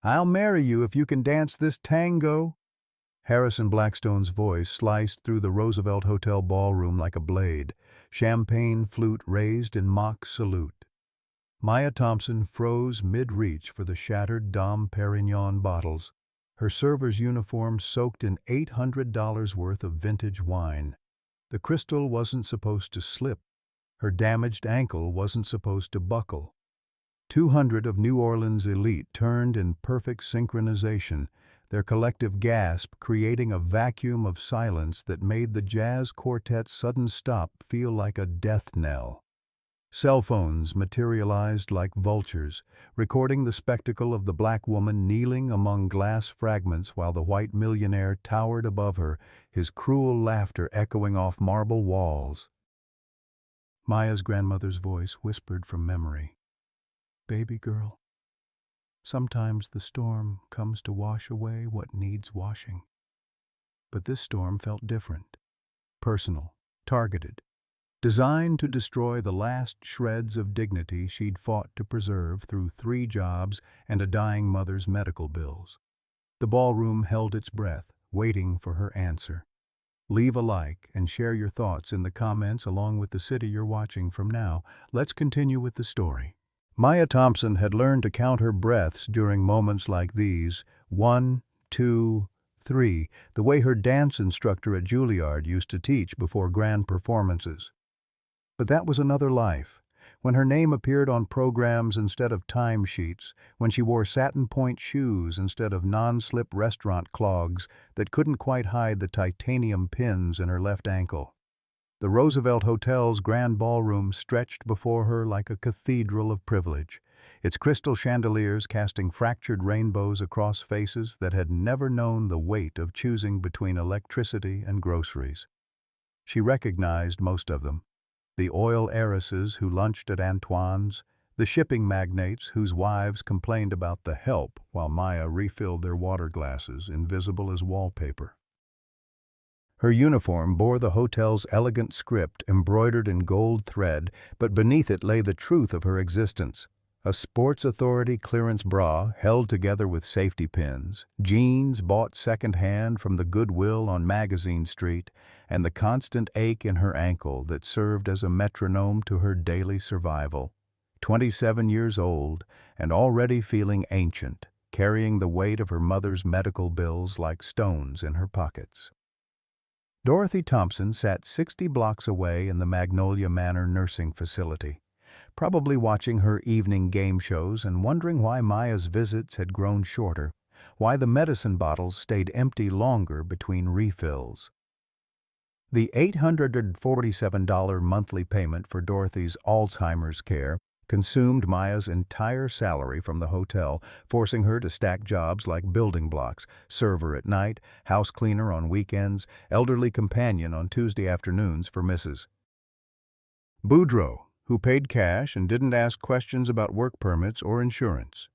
I'll marry you if you can dance this tango." Harrison Blackstone's voice sliced through the Roosevelt Hotel ballroom like a blade, champagne flute raised in mock salute. Maya Thompson froze mid-reach for the shattered Dom Perignon bottles, her server's uniform soaked in $800 worth of vintage wine. The crystal wasn't supposed to slip. Her damaged ankle wasn't supposed to buckle. 200 of New Orleans' elite turned in perfect synchronization, their collective gasp creating a vacuum of silence that made the jazz quartet's sudden stop feel like a death knell. Cell phones materialized like vultures, recording the spectacle of the black woman kneeling among glass fragments while the white millionaire towered above her, his cruel laughter echoing off marble walls. Maya's grandmother's voice whispered from memory, "Baby girl, sometimes the storm comes to wash away what needs washing." But this storm felt different, personal, targeted, designed to destroy the last shreds of dignity she'd fought to preserve through 3 jobs and a dying mother's medical bills. The ballroom held its breath, waiting for her answer. Leave a like and share your thoughts in the comments along with the city you're watching from now. Let's continue with the story. Maya Thompson had learned to count her breaths during moments like these. 1, 2, 3, the way her dance instructor at Juilliard used to teach before grand performances. But that was another life, when her name appeared on programs instead of timesheets, when she wore satin point shoes instead of non-slip restaurant clogs that couldn't quite hide the titanium pins in her left ankle. The Roosevelt Hotel's grand ballroom stretched before her like a cathedral of privilege, its crystal chandeliers casting fractured rainbows across faces that had never known the weight of choosing between electricity and groceries. She recognized most of them. The oil heiresses who lunched at Antoine's, the shipping magnates whose wives complained about the help while Maya refilled their water glasses, invisible as wallpaper. Her uniform bore the hotel's elegant script embroidered in gold thread, but beneath it lay the truth of her existence. A Sports Authority clearance bra held together with safety pins, jeans bought second-hand from the Goodwill on Magazine Street, and the constant ache in her ankle that served as a metronome to her daily survival. 27 years old and already feeling ancient, carrying the weight of her mother's medical bills like stones in her pockets. Dorothy Thompson sat 60 blocks away in the Magnolia Manor nursing facility, probably watching her evening game shows and wondering why Maya's visits had grown shorter, why the medicine bottles stayed empty longer between refills. The $847 monthly payment for Dorothy's Alzheimer's care consumed Maya's entire salary from the hotel, forcing her to stack jobs like building blocks, server at night, house cleaner on weekends, elderly companion on Tuesday afternoons for Mrs. Boudreaux, who paid cash and didn't ask questions about work permits or insurance.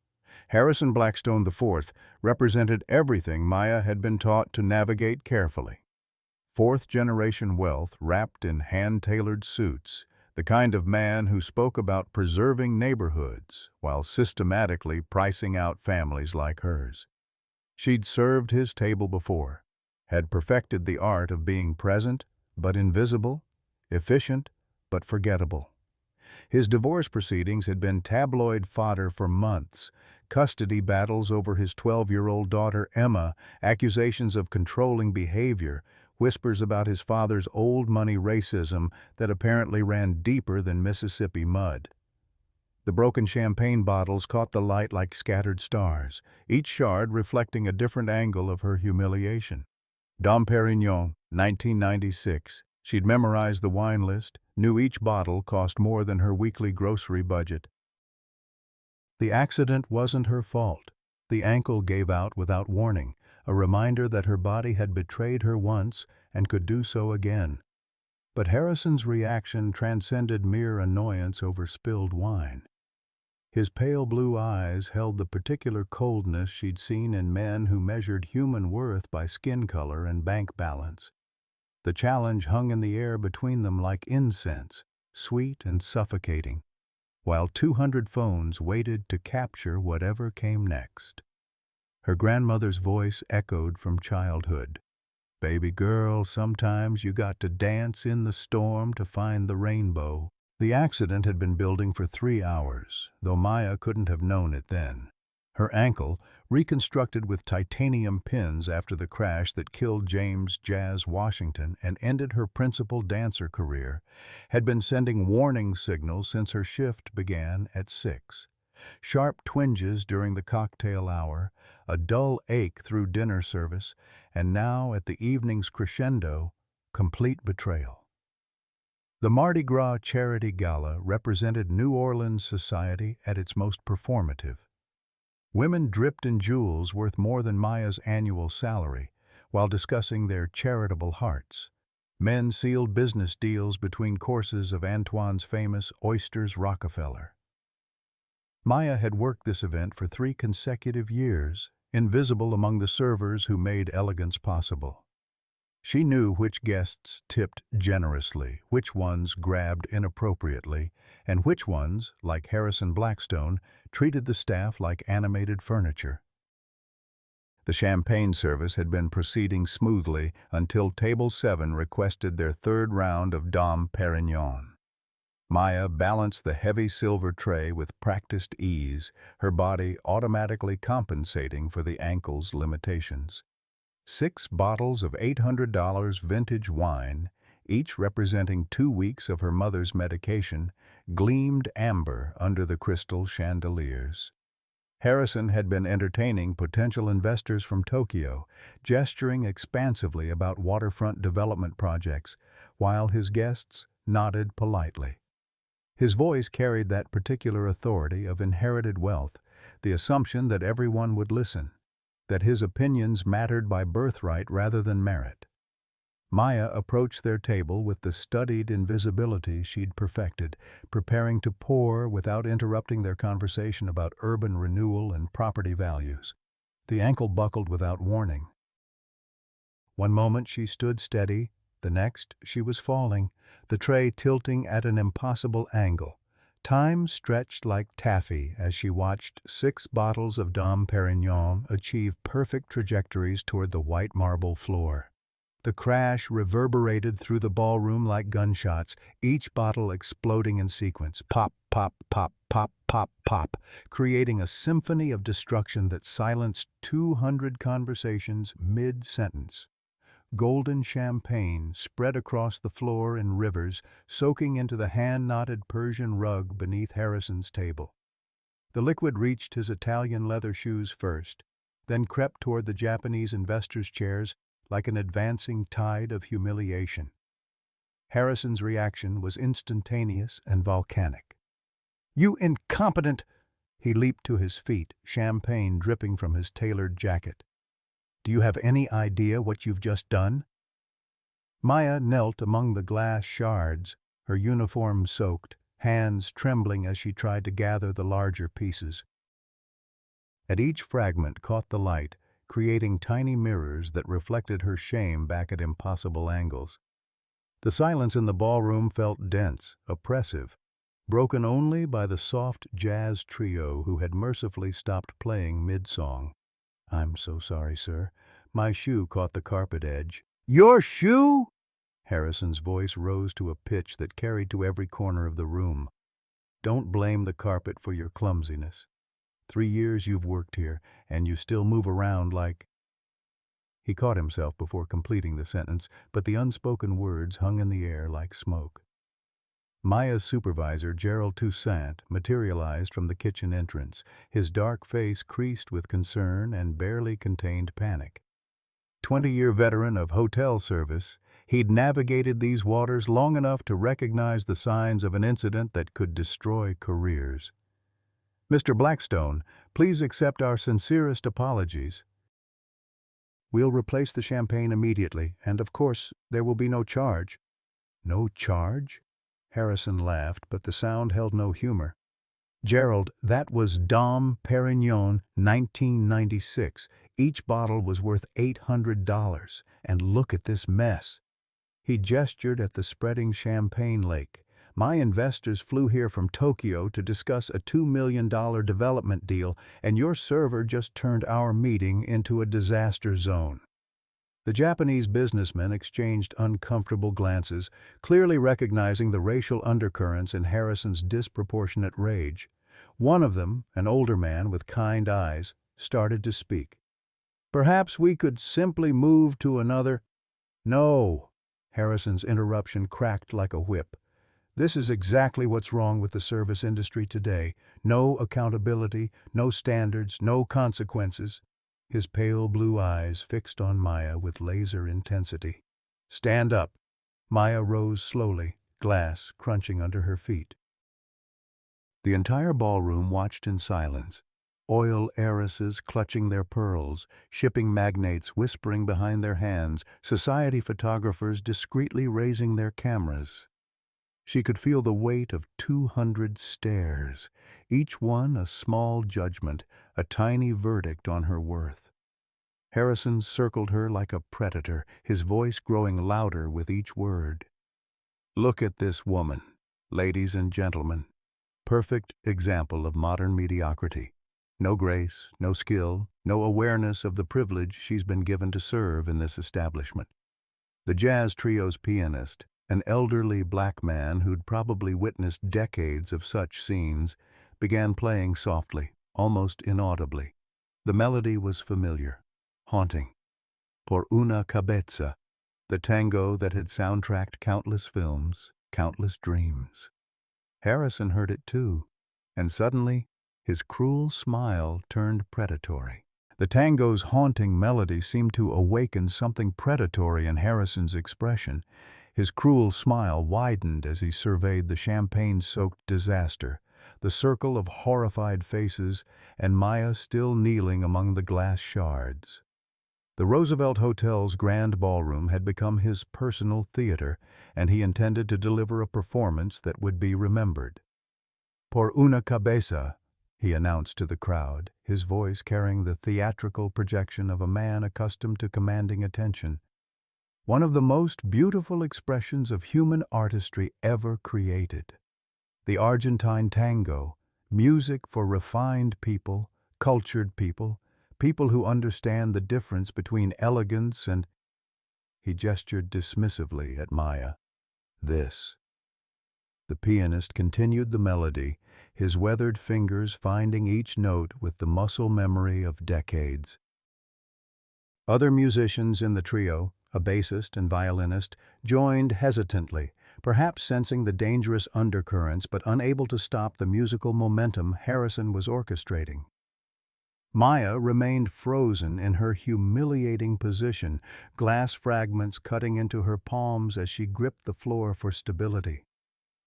Harrison Blackstone IV represented everything Maya had been taught to navigate carefully. Fourth-generation wealth wrapped in hand-tailored suits, the kind of man who spoke about preserving neighborhoods while systematically pricing out families like hers. She'd served his table before, had perfected the art of being present but invisible, efficient but forgettable. His divorce proceedings had been tabloid fodder for months, custody battles over his 12-year-old daughter Emma, accusations of controlling behavior, whispers about his father's old money racism that apparently ran deeper than Mississippi mud. The broken champagne bottles caught the light like scattered stars, each shard reflecting a different angle of her humiliation. Dom Perignon, 1996. She'd memorized the wine list, knew each bottle cost more than her weekly grocery budget. The accident wasn't her fault. The ankle gave out without warning, a reminder that her body had betrayed her once and could do so again. But Harrison's reaction transcended mere annoyance over spilled wine. His pale blue eyes held the particular coldness she'd seen in men who measured human worth by skin color and bank balance. The challenge hung in the air between them like incense, sweet and suffocating, while 200 phones waited to capture whatever came next. Her grandmother's voice echoed from childhood. Baby girl, sometimes you got to dance in the storm to find the rainbow. The accident had been building for 3 hours, though Maya couldn't have known it then. Her ankle, reconstructed with titanium pins after the crash that killed James Jazz Washington and ended her principal dancer career, had been sending warning signals since her shift began at 6. Sharp twinges during the cocktail hour, a dull ache through dinner service, and now, at the evening's crescendo, complete betrayal. The Mardi Gras Charity Gala represented New Orleans society at its most performative. Women dripped in jewels worth more than Maya's annual salary, while discussing their charitable hearts. Men sealed business deals between courses of Antoine's famous Oysters Rockefeller. Maya had worked this event for 3 consecutive years, invisible among the servers who made elegance possible. She knew which guests tipped generously, which ones grabbed inappropriately, and which ones, like Harrison Blackstone, treated the staff like animated furniture. The champagne service had been proceeding smoothly until Table 7 requested their 3rd round of Dom Perignon. Maya balanced the heavy silver tray with practiced ease, her body automatically compensating for the ankle's limitations. 6 bottles of $800 vintage wine, each representing 2 weeks of her mother's medication, gleamed amber under the crystal chandeliers. Harrison had been entertaining potential investors from Tokyo, gesturing expansively about waterfront development projects, while his guests nodded politely. His voice carried that particular authority of inherited wealth, the assumption that everyone would listen, that his opinions mattered by birthright rather than merit. Maya approached their table with the studied invisibility she'd perfected, preparing to pour without interrupting their conversation about urban renewal and property values. The ankle buckled without warning. One moment she stood steady, the next she was falling, the tray tilting at an impossible angle. Time stretched like taffy as she watched 6 bottles of Dom Perignon achieve perfect trajectories toward the white marble floor. The crash reverberated through the ballroom like gunshots, each bottle exploding in sequence, pop, pop, pop, pop, pop, pop, creating a symphony of destruction that silenced 200 conversations mid-sentence. Golden champagne spread across the floor in rivers, soaking into the hand-knotted Persian rug beneath Harrison's table. The liquid reached his Italian leather shoes first, then crept toward the Japanese investors' chairs like an advancing tide of humiliation. Harrison's reaction was instantaneous and volcanic. "You incompetent!" He leaped to his feet, champagne dripping from his tailored jacket. "Do you have any idea what you've just done?" Maya knelt among the glass shards, her uniform soaked, hands trembling as she tried to gather the larger pieces. At each fragment caught the light, creating tiny mirrors that reflected her shame back at impossible angles. The silence in the ballroom felt dense, oppressive, broken only by the soft jazz trio who had mercifully stopped playing mid-song. "I'm so sorry, sir. My shoe caught the carpet edge." "Your shoe?" Harrison's voice rose to a pitch that carried to every corner of the room. "Don't blame the carpet for your clumsiness. 3 years you've worked here, and you still move around like—" He caught himself before completing the sentence, but the unspoken words hung in the air like smoke. Maya's supervisor, Gerald Toussaint, materialized from the kitchen entrance, his dark face creased with concern and barely contained panic. 20-year veteran of hotel service, he'd navigated these waters long enough to recognize the signs of an incident that could destroy careers. "Mr. Blackstone, please accept our sincerest apologies. We'll replace the champagne immediately, and of course, there will be no charge." "No charge?" Harrison laughed, but the sound held no humor. "Gerald, that was Dom Perignon 1996. Each bottle was worth $800, and look at this mess." He gestured at the spreading champagne lake. My investors flew here from Tokyo to discuss a $2 million development deal, and your server just turned our meeting into a disaster zone." The Japanese businessmen exchanged uncomfortable glances, clearly recognizing the racial undercurrents in Harrison's disproportionate rage. One of them, an older man with kind eyes, started to speak. "Perhaps we could simply move to another—" "No!" Harrison's interruption cracked like a whip. "This is exactly what's wrong with the service industry today. No accountability, no standards, no consequences." His pale blue eyes fixed on Maya with laser intensity. "Stand up." Maya rose slowly, glass crunching under her feet. The entire ballroom watched in silence. Oil heiresses clutching their pearls, shipping magnates whispering behind their hands, society photographers discreetly raising their cameras. She could feel the weight of 200 stares, each one a small judgment, a tiny verdict on her worth. Harrison circled her like a predator, his voice growing louder with each word. "Look at this woman, ladies and gentlemen. Perfect example of modern mediocrity. No grace, no skill, no awareness of the privilege she's been given to serve in this establishment." The jazz trio's pianist, an elderly black man who'd probably witnessed decades of such scenes, began playing softly, almost inaudibly. The melody was familiar, haunting. Por una cabeza, the tango that had soundtracked countless films, countless dreams. Harrison heard it too, and suddenly his cruel smile turned predatory. The tango's haunting melody seemed to awaken something predatory in Harrison's expression. His cruel smile widened as he surveyed the champagne-soaked disaster, the circle of horrified faces, and Maya still kneeling among the glass shards. The Roosevelt Hotel's grand ballroom had become his personal theater, and he intended to deliver a performance that would be remembered. "Por una cabeza," he announced to the crowd, his voice carrying the theatrical projection of a man accustomed to commanding attention. "One of the most beautiful expressions of human artistry ever created. The Argentine tango, music for refined people, cultured people, people who understand the difference between elegance and—" He gestured dismissively at Maya. "This." The pianist continued the melody, his weathered fingers finding each note with the muscle memory of decades. Other musicians in the trio, a bassist and violinist, joined hesitantly, perhaps sensing the dangerous undercurrents but unable to stop the musical momentum Harrison was orchestrating. Maya remained frozen in her humiliating position, glass fragments cutting into her palms as she gripped the floor for stability.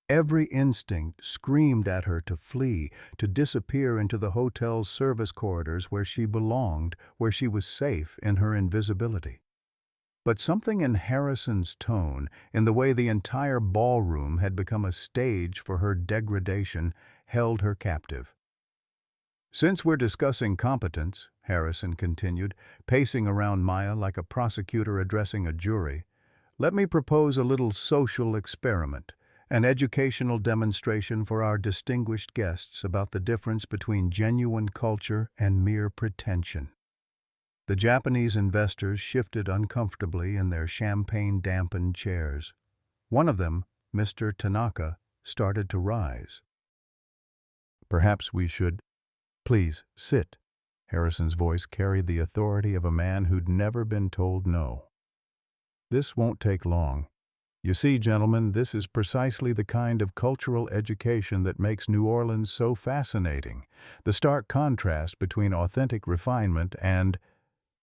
Every instinct screamed at her to flee, to disappear into the hotel's service corridors where she belonged, where she was safe in her invisibility. But something in Harrison's tone, in the way the entire ballroom had become a stage for her degradation, held her captive. "Since we're discussing competence," Harrison continued, pacing around Maya like a prosecutor addressing a jury, "let me propose a little social experiment. An educational demonstration for our distinguished guests about the difference between genuine culture and mere pretension." The Japanese investors shifted uncomfortably in their champagne-dampened chairs. One of them, Mr. Tanaka, started to rise. "Perhaps we should—" "Please, sit." Harrison's voice carried the authority of a man who'd never been told no. "This won't take long. You see, gentlemen, this is precisely the kind of cultural education that makes New Orleans so fascinating. The stark contrast between authentic refinement and—"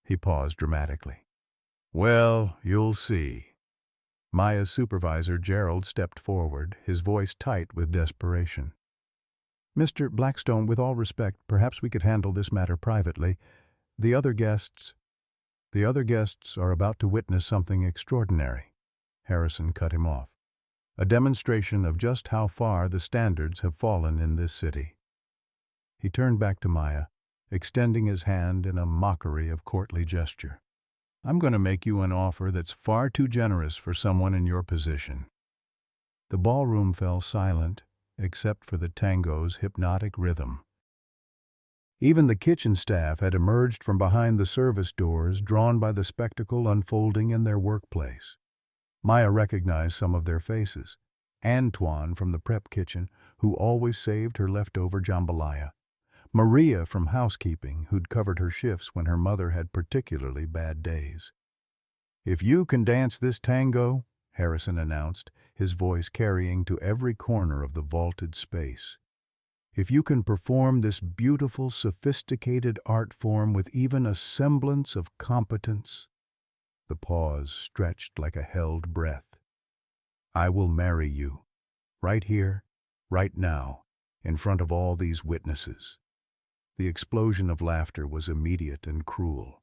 He paused dramatically. "Well, you'll see." Maya's supervisor, Gerald, stepped forward, his voice tight with desperation. "Mr. Blackstone, with all respect, perhaps we could handle this matter privately. The other guests are about to witness something extraordinary." Harrison cut him off. "A demonstration of just how far the standards have fallen in this city." He turned back to Maya, extending his hand in a mockery of courtly gesture. "I'm going to make you an offer that's far too generous for someone in your position. The ballroom fell silent, except for the tango's hypnotic rhythm. Even the kitchen staff had emerged from behind the service doors, drawn by the spectacle unfolding in their workplace. Maya recognized some of their faces. Antoine from the prep kitchen, who always saved her leftover jambalaya. Maria from housekeeping, who'd covered her shifts when her mother had particularly bad days. "If you can dance this tango," Harrison announced, his voice carrying to every corner of the vaulted space. "If you can perform this beautiful, sophisticated art form with even a semblance of competence," the pause stretched like a held breath, "I will marry you, right here, right now, in front of all these witnesses." The explosion of laughter was immediate and cruel.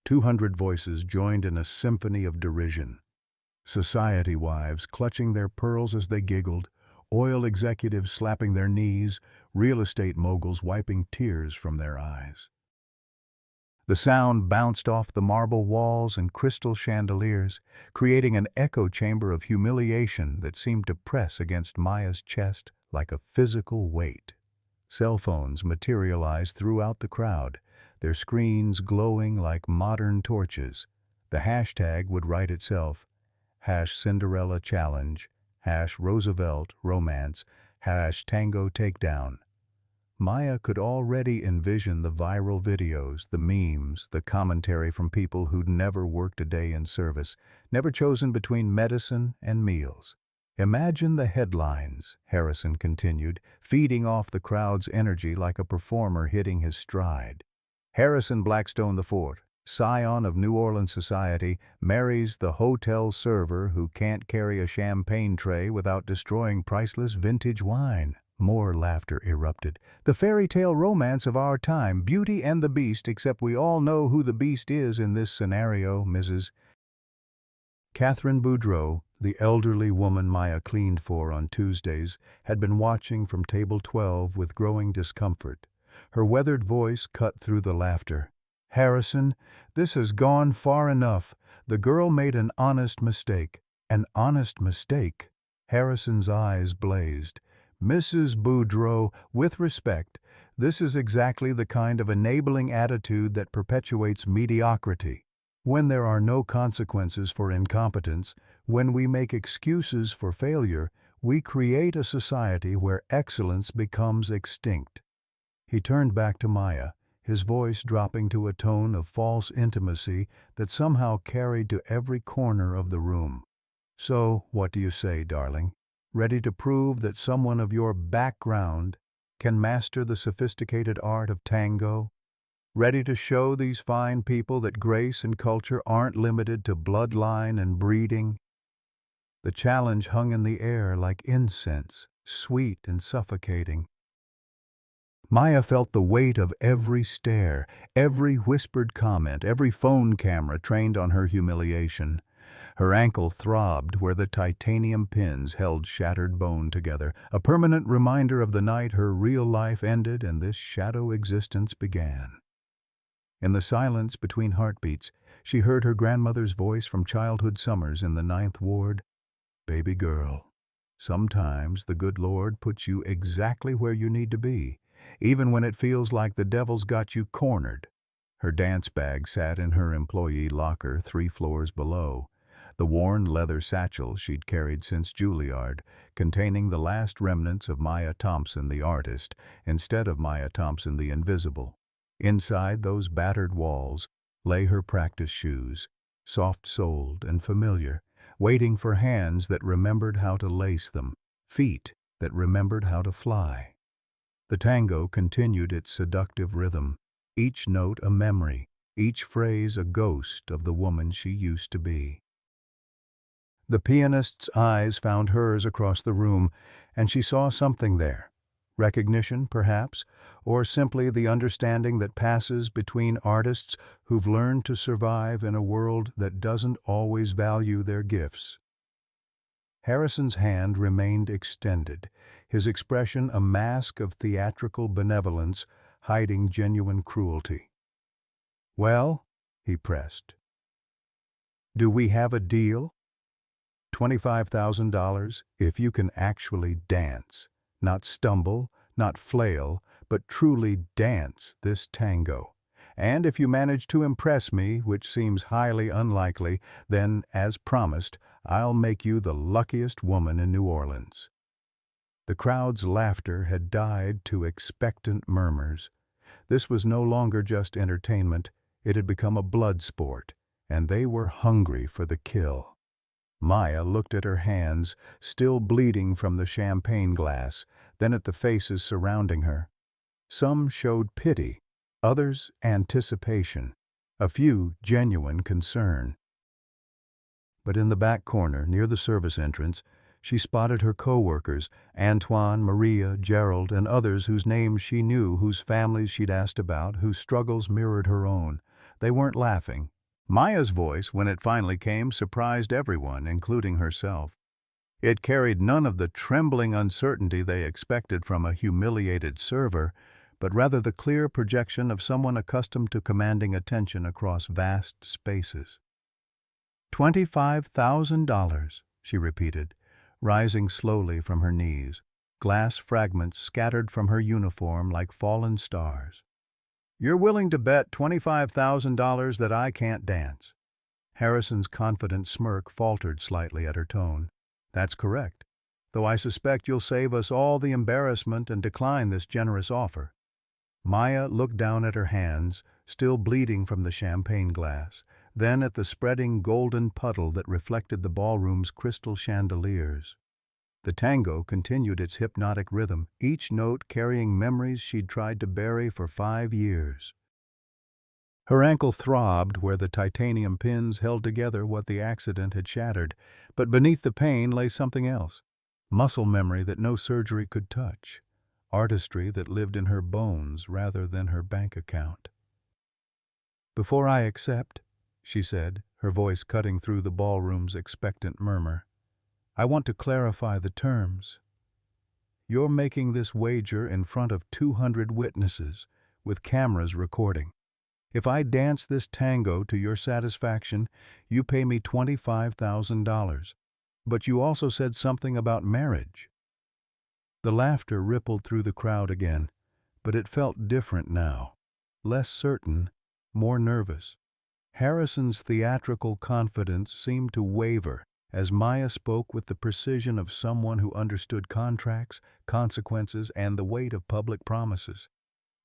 200 voices joined in a symphony of derision. Society wives clutching their pearls as they giggled, oil executives slapping their knees, real estate moguls wiping tears from their eyes. The sound bounced off the marble walls and crystal chandeliers, creating an echo chamber of humiliation that seemed to press against Maya's chest like a physical weight. Cell phones materialized throughout the crowd, their screens glowing like modern torches. The hashtag would write itself: #Cinderella Challenge, #Roosevelt Romance, #Tango Takedown. Maya could already envision the viral videos, the memes, the commentary from people who'd never worked a day in service, never chosen between medicine and meals. "Imagine the headlines," Harrison continued, feeding off the crowd's energy like a performer hitting his stride. "Harrison Blackstone IV, scion of New Orleans society, marries the hotel server who can't carry a champagne tray without destroying priceless vintage wine." More laughter erupted. "The fairy tale romance of our time, Beauty and the Beast, except we all know who the beast is in this scenario, Mrs. Catherine Boudreau, the elderly woman Maya cleaned for on Tuesdays, had been watching from table 12 with growing discomfort. Her weathered voice cut through the laughter. "Harrison, this has gone far enough. The girl made an honest mistake." "An honest mistake?" Harrison's eyes blazed. "Mrs. Boudreau, with respect, this is exactly the kind of enabling attitude that perpetuates mediocrity. When there are no consequences for incompetence, when we make excuses for failure, we create a society where excellence becomes extinct." He turned back to Maya, his voice dropping to a tone of false intimacy that somehow carried to every corner of the room. "So, what do you say, darling? Ready to prove that someone of your background can master the sophisticated art of tango? Ready to show these fine people that grace and culture aren't limited to bloodline and breeding?" The challenge hung in the air like incense, sweet and suffocating. Maya felt the weight of every stare, every whispered comment, every phone camera trained on her humiliation. Her ankle throbbed where the titanium pins held shattered bone together, a permanent reminder of the night her real life ended and this shadow existence began. In the silence between heartbeats, she heard her grandmother's voice from childhood summers in the 9th Ward. "Baby girl, sometimes the good Lord puts you exactly where you need to be, even when it feels like the devil's got you cornered." Her dance bag sat in her employee locker 3 floors below, the worn leather satchel she'd carried since Juilliard, containing the last remnants of Maya Thompson the artist, instead of Maya Thompson the invisible. Inside those battered walls lay her practice shoes, soft-soled and familiar, waiting for hands that remembered how to lace them, feet that remembered how to fly. The tango continued its seductive rhythm, each note a memory, each phrase a ghost of the woman she used to be. The pianist's eyes found hers across the room, and she saw something there. Recognition, perhaps, or simply the understanding that passes between artists who've learned to survive in a world that doesn't always value their gifts. Harrison's hand remained extended, his expression a mask of theatrical benevolence hiding genuine cruelty. "Well," he pressed, "do we have a deal?" $25,000 if you can actually dance. Not stumble, not flail, but truly dance this tango. And if you manage to impress me, which seems highly unlikely, then, as promised, I'll make you the luckiest woman in New Orleans." The crowd's laughter had died to expectant murmurs. This was no longer just entertainment, it had become a blood sport, and they were hungry for the kill. Maya looked at her hands, still bleeding from the champagne glass, then at the faces surrounding her. Some showed pity, others anticipation, a few genuine concern. But in the back corner, near the service entrance, she spotted her co-workers, Antoine, Maria, Gerald, and others whose names she knew, whose families she'd asked about, whose struggles mirrored her own. They weren't laughing. Maya's voice, when it finally came, surprised everyone, including herself. It carried none of the trembling uncertainty they expected from a humiliated server, but rather the clear projection of someone accustomed to commanding attention across vast spaces. $25,000, she repeated, rising slowly from her knees, glass fragments scattered from her uniform like fallen stars. "You're willing to bet $25,000 that I can't dance?" Harrison's confident smirk faltered slightly at her tone. "That's correct, though I suspect you'll save us all the embarrassment and decline this generous offer." Maya looked down at her hands, still bleeding from the champagne glass, then at the spreading golden puddle that reflected the ballroom's crystal chandeliers. The tango continued its hypnotic rhythm, each note carrying memories she'd tried to bury for 5 years. Her ankle throbbed where the titanium pins held together what the accident had shattered, but beneath the pain lay something else. Muscle memory that no surgery could touch. Artistry that lived in her bones rather than her bank account. "Before I accept," she said, her voice cutting through the ballroom's expectant murmur, "I want to clarify the terms. You're making this wager in front of 200 witnesses, with cameras recording. If I dance this tango to your satisfaction, you pay me $25,000. But you also said something about marriage." The laughter rippled through the crowd again, but it felt different now. Less certain, more nervous. Harrison's theatrical confidence seemed to waver as Maya spoke with the precision of someone who understood contracts, consequences, and the weight of public promises.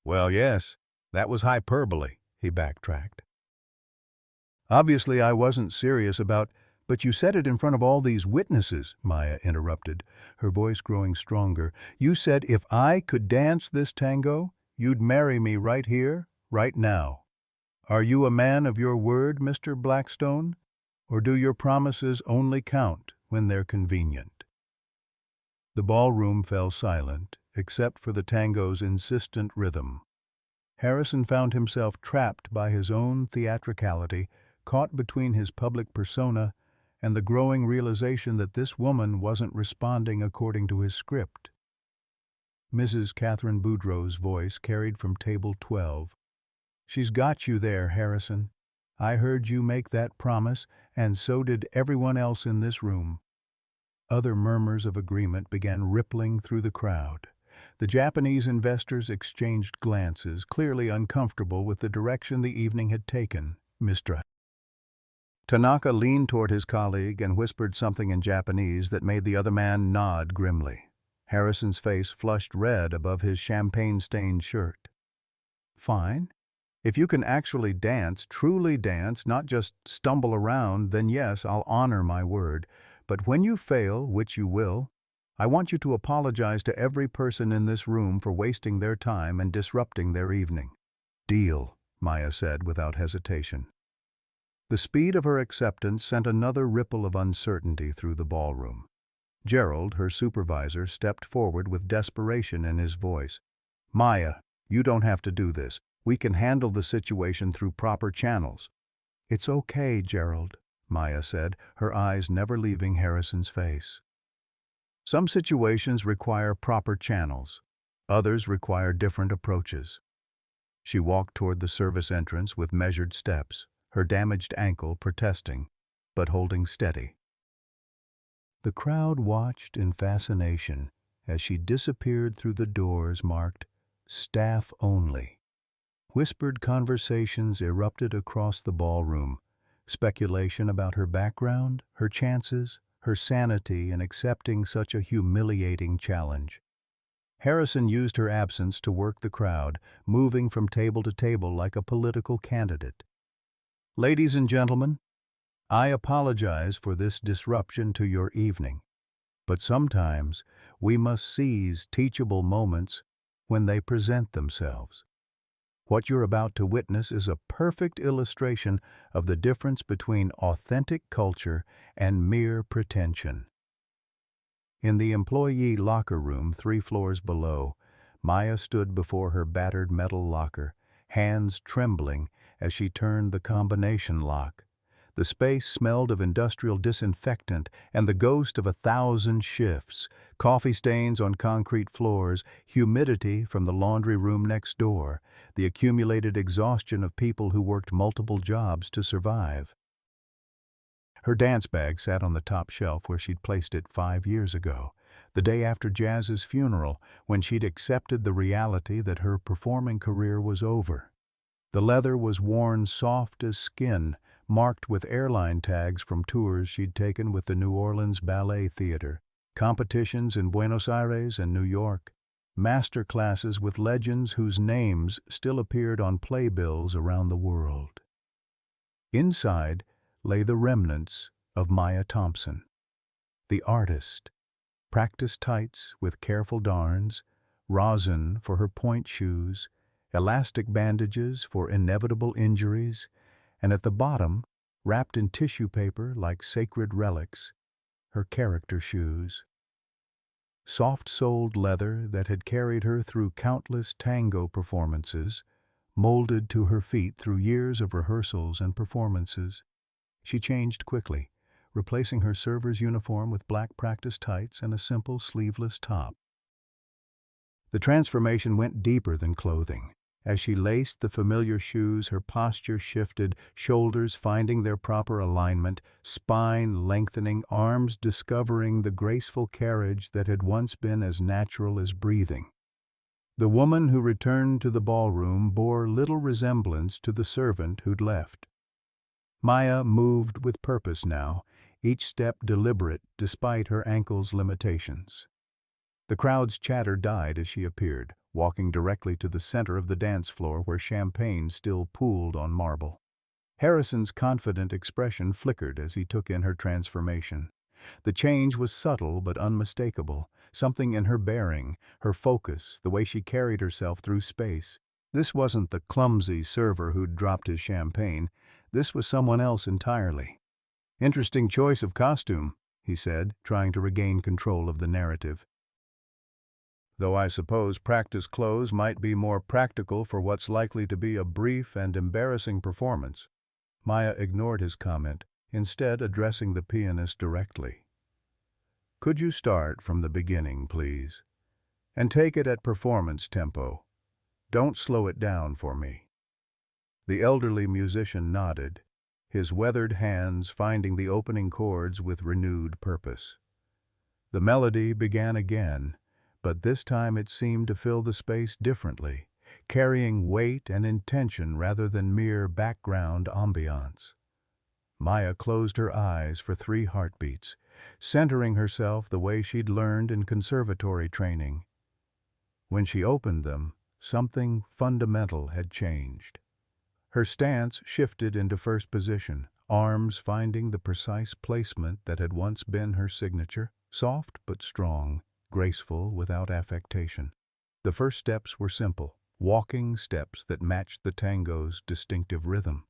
"Well, yes, that was hyperbole," he backtracked. "Obviously I wasn't serious about—" "But you said it in front of all these witnesses," Maya interrupted, her voice growing stronger. "You said if I could dance this tango, you'd marry me right here, right now. Are you a man of your word, Mr. Blackstone? Or do your promises only count when they're convenient?" The ballroom fell silent, except for the tango's insistent rhythm. Harrison found himself trapped by his own theatricality, caught between his public persona and the growing realization that this woman wasn't responding according to his script. Mrs. Catherine Boudreau's voice carried from table 12. "She's got you there, Harrison. I heard you make that promise, and so did everyone else in this room." Other murmurs of agreement began rippling through the crowd. The Japanese investors exchanged glances, clearly uncomfortable with the direction the evening had taken. "Mr. Tanaka leaned toward his colleague and whispered something in Japanese that made the other man nod grimly. Harrison's face flushed red above his champagne-stained shirt. "Fine. If you can actually dance, truly dance, not just stumble around, then yes, I'll honor my word. But when you fail, which you will, I want you to apologize to every person in this room for wasting their time and disrupting their evening." "Deal," Maya said without hesitation. The speed of her acceptance sent another ripple of uncertainty through the ballroom. Gerald, her supervisor, stepped forward with desperation in his voice. "Maya, you don't have to do this. We can handle the situation through proper channels." "It's okay, Gerald," Maya said, her eyes never leaving Harrison's face. "Some situations require proper channels. Others require different approaches." She walked toward the service entrance with measured steps, her damaged ankle protesting, but holding steady. The crowd watched in fascination as she disappeared through the doors marked "Staff Only." Whispered conversations erupted across the ballroom, speculation about her background, her chances, her sanity in accepting such a humiliating challenge. Harrison used her absence to work the crowd, moving from table to table like a political candidate. "Ladies and gentlemen, I apologize for this disruption to your evening, but sometimes we must seize teachable moments when they present themselves. What you're about to witness is a perfect illustration of the difference between authentic culture and mere pretension." In the employee locker room 3 floors below, Maya stood before her battered metal locker, hands trembling as she turned the combination lock. The space smelled of industrial disinfectant and the ghost of 1,000 shifts, coffee stains on concrete floors, humidity from the laundry room next door, the accumulated exhaustion of people who worked multiple jobs to survive. Her dance bag sat on the top shelf where she'd placed it 5 years ago, the day after Jazz's funeral, when she'd accepted the reality that her performing career was over. The leather was worn soft as skin, marked with airline tags from tours she'd taken with the New Orleans Ballet Theater, competitions in Buenos Aires and New York, master classes with legends whose names still appeared on playbills around the world. Inside lay the remnants of Maya Thompson, the artist. Practice tights with careful darns, rosin for her point shoes, elastic bandages for inevitable injuries, and at the bottom, wrapped in tissue paper like sacred relics, her character shoes. Soft-soled leather that had carried her through countless tango performances, molded to her feet through years of rehearsals and performances. She changed quickly, replacing her server's uniform with black practice tights and a simple sleeveless top. The transformation went deeper than clothing. As she laced the familiar shoes, her posture shifted, shoulders finding their proper alignment, spine lengthening, arms discovering the graceful carriage that had once been as natural as breathing. The woman who returned to the ballroom bore little resemblance to the servant who'd left. Maya moved with purpose now, each step deliberate despite her ankle's limitations. The crowd's chatter died as she appeared, walking directly to the center of the dance floor where champagne still pooled on marble. Harrison's confident expression flickered as he took in her transformation. The change was subtle but unmistakable, something in her bearing, her focus, the way she carried herself through space. This wasn't the clumsy server who'd dropped his champagne. This was someone else entirely. "Interesting choice of costume," he said, trying to regain control of the narrative. "Though I suppose practice clothes might be more practical for what's likely to be a brief and embarrassing performance." Maya ignored his comment, instead addressing the pianist directly. "Could you start from the beginning, please? And take it at performance tempo. Don't slow it down for me." The elderly musician nodded, his weathered hands finding the opening chords with renewed purpose. The melody began again, but this time it seemed to fill the space differently, carrying weight and intention rather than mere background ambiance. Maya closed her eyes for 3 heartbeats, centering herself the way she'd learned in conservatory training. When she opened them, something fundamental had changed. Her stance shifted into first position, arms finding the precise placement that had once been her signature, soft but strong, graceful without affectation. The first steps were simple, walking steps that matched the tango's distinctive rhythm.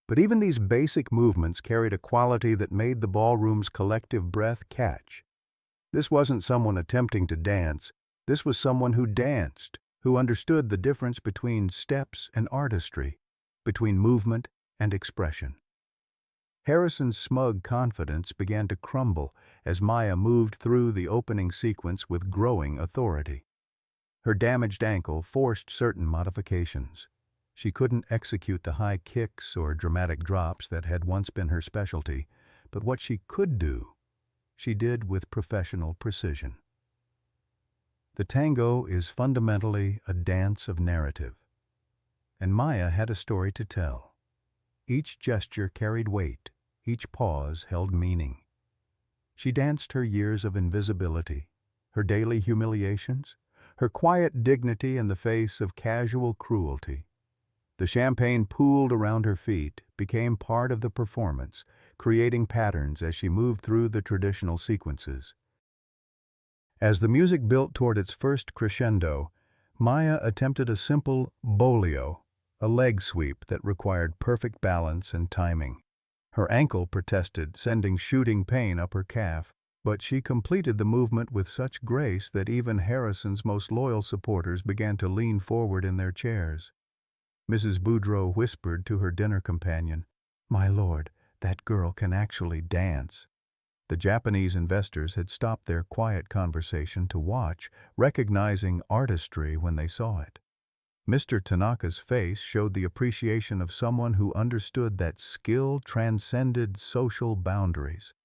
But even these basic movements carried a quality that made the ballroom's collective breath catch. This wasn't someone attempting to dance. This was someone who danced, who understood the difference between steps and artistry, between movement and expression. Harrison's smug confidence began to crumble as Maya moved through the opening sequence with growing authority. Her damaged ankle forced certain modifications. She couldn't execute the high kicks or dramatic drops that had once been her specialty, but what she could do, she did with professional precision. The tango is fundamentally a dance of narrative, and Maya had a story to tell. Each gesture carried weight, each pause held meaning. She danced her years of invisibility, her daily humiliations, her quiet dignity in the face of casual cruelty. The champagne pooled around her feet became part of the performance, creating patterns as she moved through the traditional sequences. As the music built toward its first crescendo, Maya attempted a simple bolio, a leg sweep that required perfect balance and timing. Her ankle protested, sending shooting pain up her calf, but she completed the movement with such grace that even Harrison's most loyal supporters began to lean forward in their chairs. Mrs. Boudreau whispered to her dinner companion, "My lord, that girl can actually dance." The Japanese investors had stopped their quiet conversation to watch, recognizing artistry when they saw it. Mr. Tanaka's face showed the appreciation of someone who understood that skill transcended social boundaries.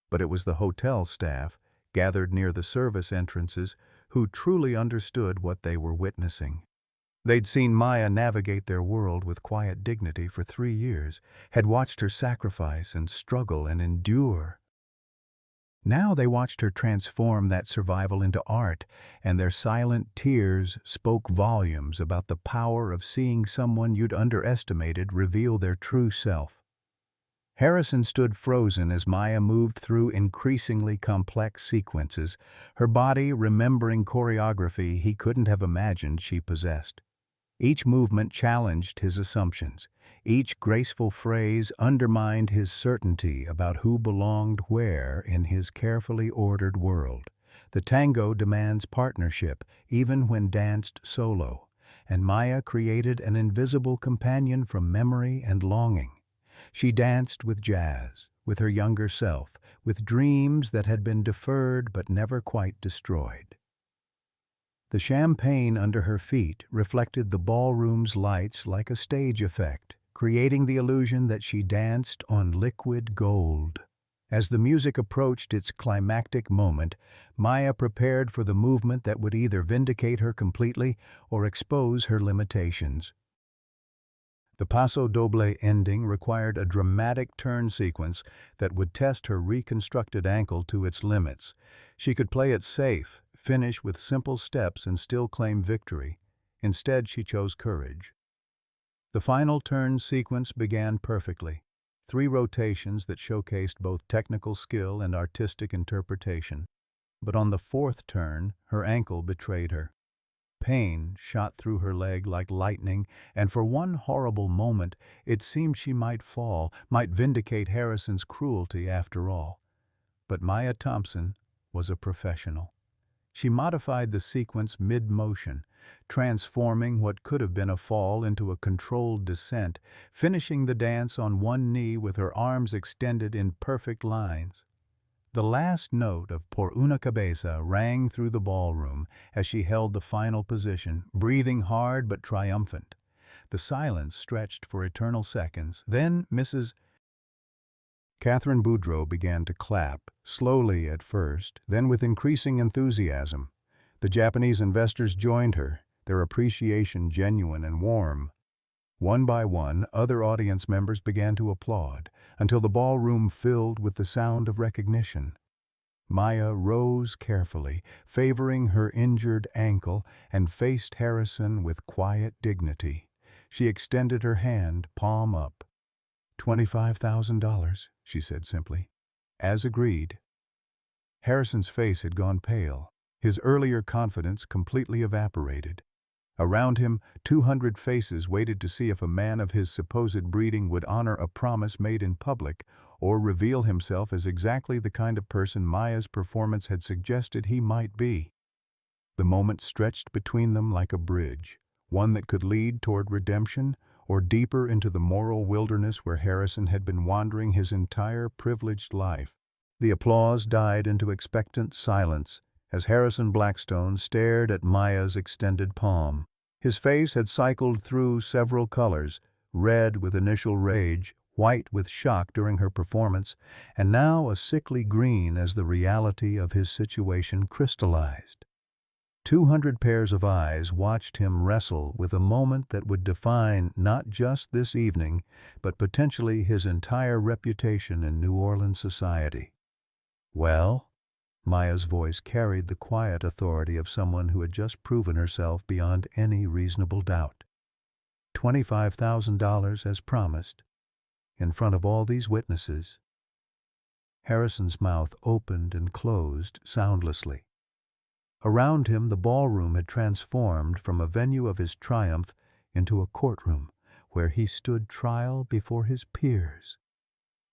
But it was the hotel staff, gathered near the service entrances, who truly understood what they were witnessing. They'd seen Maya navigate their world with quiet dignity for 3 years, had watched her sacrifice and struggle and endure. Now they watched her transform that survival into art, and their silent tears spoke volumes about the power of seeing someone you'd underestimated reveal their true self. Harrison stood frozen as Maya moved through increasingly complex sequences, her body remembering choreography he couldn't have imagined she possessed. Each movement challenged his assumptions. Each graceful phrase undermined his certainty about who belonged where in his carefully ordered world. The tango demands partnership, even when danced solo, and Maya created an invisible companion from memory and longing. She danced with jazz, with her younger self, with dreams that had been deferred but never quite destroyed. The champagne under her feet reflected the ballroom's lights like a stage effect, creating the illusion that she danced on liquid gold. As the music approached its climactic moment, Maya prepared for the movement that would either vindicate her completely or expose her limitations. The paso doble ending required a dramatic turn sequence that would test her reconstructed ankle to its limits. She could play it safe, finish with simple steps and still claim victory. Instead, she chose courage. The final turn sequence began perfectly. 3 rotations that showcased both technical skill and artistic interpretation. But on the 4th turn, her ankle betrayed her. Pain shot through her leg like lightning, and for one horrible moment, it seemed she might fall, might vindicate Harrison's cruelty after all. But Maya Thompson was a professional. She modified the sequence mid-motion, transforming what could have been a fall into a controlled descent, finishing the dance on one knee with her arms extended in perfect lines. The last note of Por una cabeza rang through the ballroom as she held the final position, breathing hard but triumphant. The silence stretched for eternal seconds. Then Mrs. Catherine Boudreau began to clap, slowly at first, then with increasing enthusiasm. The Japanese investors joined her, their appreciation genuine and warm. One by one, other audience members began to applaud, until the ballroom filled with the sound of recognition. Maya rose carefully, favoring her injured ankle, and faced Harrison with quiet dignity. She extended her hand, palm up. $25,000, she said simply. As agreed. Harrison's face had gone pale. His earlier confidence completely evaporated. Around him, 200 faces waited to see if a man of his supposed breeding would honor a promise made in public or reveal himself as exactly the kind of person Maya's performance had suggested he might be. The moment stretched between them like a bridge, one that could lead toward redemption or deeper into the moral wilderness where Harrison had been wandering his entire privileged life. The applause died into expectant silence as Harrison Blackstone stared at Maya's extended palm. His face had cycled through several colors, red with initial rage, white with shock during her performance, and now a sickly green as the reality of his situation crystallized. 200 pairs of eyes watched him wrestle with a moment that would define not just this evening, but potentially his entire reputation in New Orleans society. "Well?" Maya's voice carried the quiet authority of someone who had just proven herself beyond any reasonable doubt. $25,000 as promised, in front of all these witnesses. Harrison's mouth opened and closed soundlessly. Around him, the ballroom had transformed from a venue of his triumph into a courtroom where he stood trial before his peers.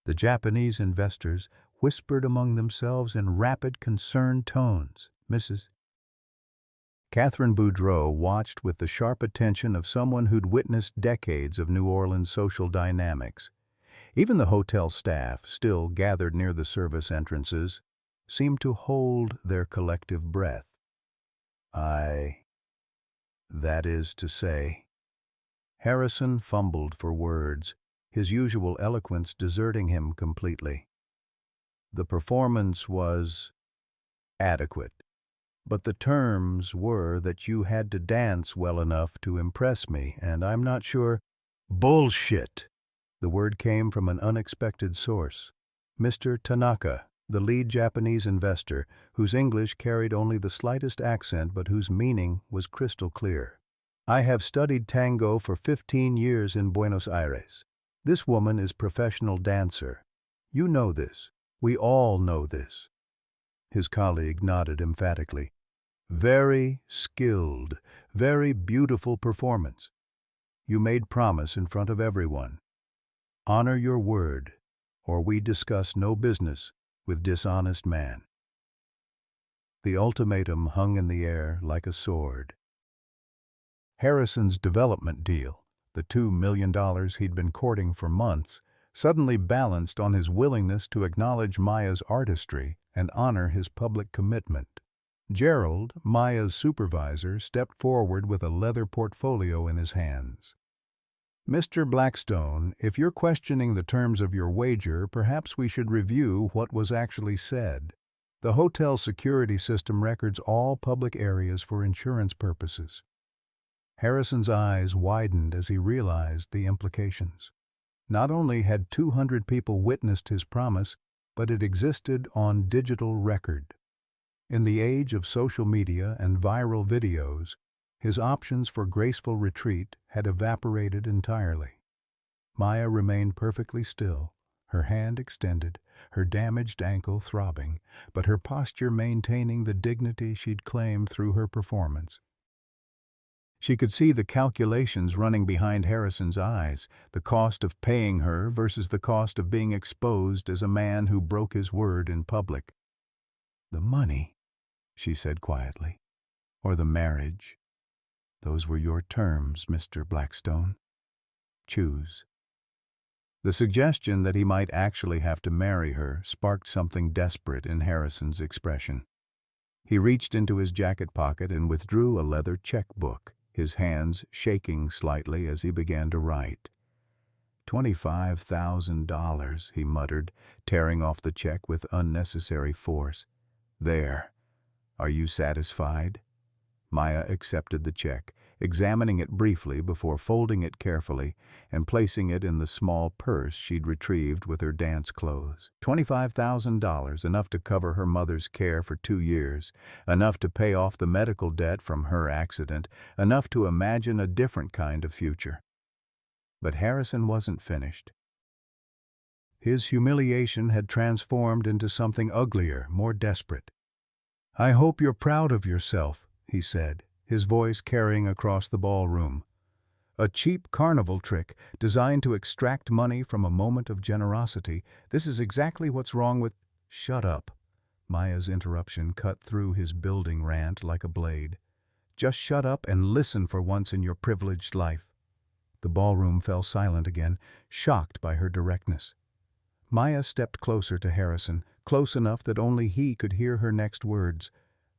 The Japanese investors whispered among themselves in rapid, concerned tones. Mrs. Catherine Boudreau watched with the sharp attention of someone who'd witnessed decades of New Orleans social dynamics. Even the hotel staff, still gathered near the service entrances, seemed to hold their collective breath. That is to say." Harrison fumbled for words, his usual eloquence deserting him completely. "The performance was adequate, but the terms were that you had to dance well enough to impress me, and I'm not sure—" "Bullshit!" The word came from an unexpected source. Mr. Tanaka, the lead Japanese investor, whose English carried only the slightest accent but whose meaning was crystal clear. "I have studied tango for 15 years in Buenos Aires. This woman is professional dancer. You know this. We all know this." His colleague nodded emphatically. "Very skilled, very beautiful performance. You made promise in front of everyone. Honor your word, or we discuss no business with dishonest man." The ultimatum hung in the air like a sword. Harrison's development deal, the $2 million he'd been courting for months, suddenly balanced on his willingness to acknowledge Maya's artistry and honor his public commitment. Gerald, Maya's supervisor, stepped forward with a leather portfolio in his hands. "Mr. Blackstone, if you're questioning the terms of your wager, perhaps we should review what was actually said. The hotel security system records all public areas for insurance purposes." Harrison's eyes widened as he realized the implications. Not only had 200 people witnessed his promise, but it existed on digital record. In the age of social media and viral videos, his options for graceful retreat had evaporated entirely. Maya remained perfectly still, her hand extended, her damaged ankle throbbing, but her posture maintaining the dignity she'd claimed through her performance. She could see the calculations running behind Harrison's eyes, the cost of paying her versus the cost of being exposed as a man who broke his word in public. "The money," she said quietly, "or the marriage. Those were your terms, Mr. Blackstone. Choose." The suggestion that he might actually have to marry her sparked something desperate in Harrison's expression. He reached into his jacket pocket and withdrew a leather checkbook, his hands shaking slightly as he began to write. $25,000, he muttered, tearing off the check with unnecessary force. "There. Are you satisfied?" Maya accepted the check, examining it briefly before folding it carefully and placing it in the small purse she'd retrieved with her dance clothes. $25,000, enough to cover her mother's care for 2 years, enough to pay off the medical debt from her accident, enough to imagine a different kind of future. But Harrison wasn't finished. His humiliation had transformed into something uglier, more desperate. "I hope you're proud of yourself," he said, his voice carrying across the ballroom. "A cheap carnival trick designed to extract money from a moment of generosity. This is exactly what's wrong with—" "Shut up." Maya's interruption cut through his building rant like a blade. "Just shut up and listen for once in your privileged life." The ballroom fell silent again, shocked by her directness. Maya stepped closer to Harrison, close enough that only he could hear her next words,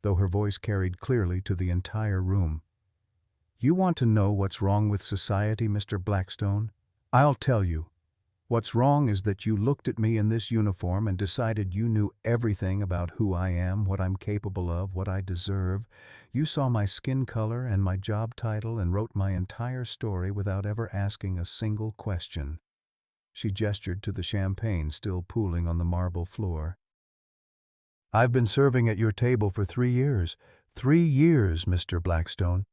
though her voice carried clearly to the entire room. "You want to know what's wrong with society, Mr. Blackstone? I'll tell you. What's wrong is that you looked at me in this uniform and decided you knew everything about who I am, what I'm capable of, what I deserve. You saw my skin color and my job title and wrote my entire story without ever asking a single question." She gestured to the champagne still pooling on the marble floor. "I've been serving at your table for 3 years. 3 years, Mr. Blackstone.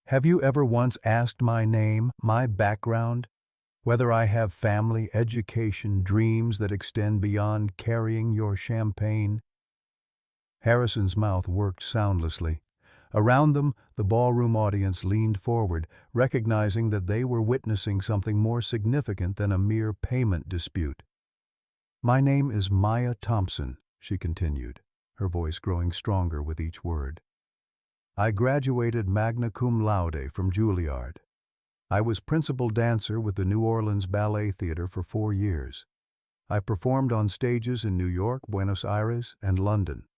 Have you ever once asked my name, my background? Whether I have family, education, dreams that extend beyond carrying your champagne?" Harrison's mouth worked soundlessly. Around them, the ballroom audience leaned forward, recognizing that they were witnessing something more significant than a mere payment dispute. "My name is Maya Thompson," she continued, her voice growing stronger with each word. "I graduated magna cum laude from Juilliard. I was principal dancer with the New Orleans Ballet Theater for 4 years. I've performed on stages in New York, Buenos Aires, and London.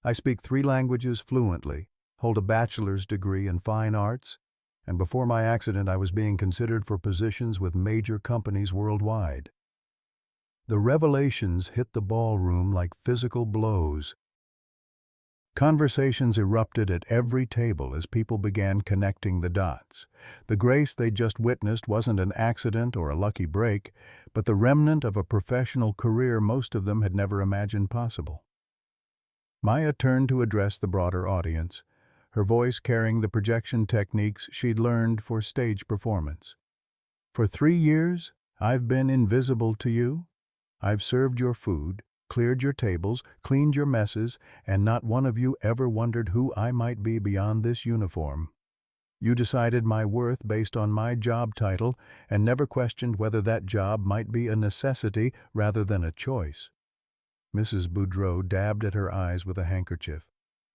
I speak 3 languages fluently, hold a bachelor's degree in fine arts, and before my accident I was being considered for positions with major companies worldwide." The revelations hit the ballroom like physical blows. Conversations erupted at every table as people began connecting the dots. The grace they just witnessed wasn't an accident or a lucky break, but the remnant of a professional career most of them had never imagined possible. Maya turned to address the broader audience, her voice carrying the projection techniques she'd learned for stage performance. "For 3 years, I've been invisible to you. I've served your food, cleared your tables, cleaned your messes, and not one of you ever wondered who I might be beyond this uniform. You decided my worth based on my job title and never questioned whether that job might be a necessity rather than a choice." Mrs. Boudreau dabbed at her eyes with a handkerchief.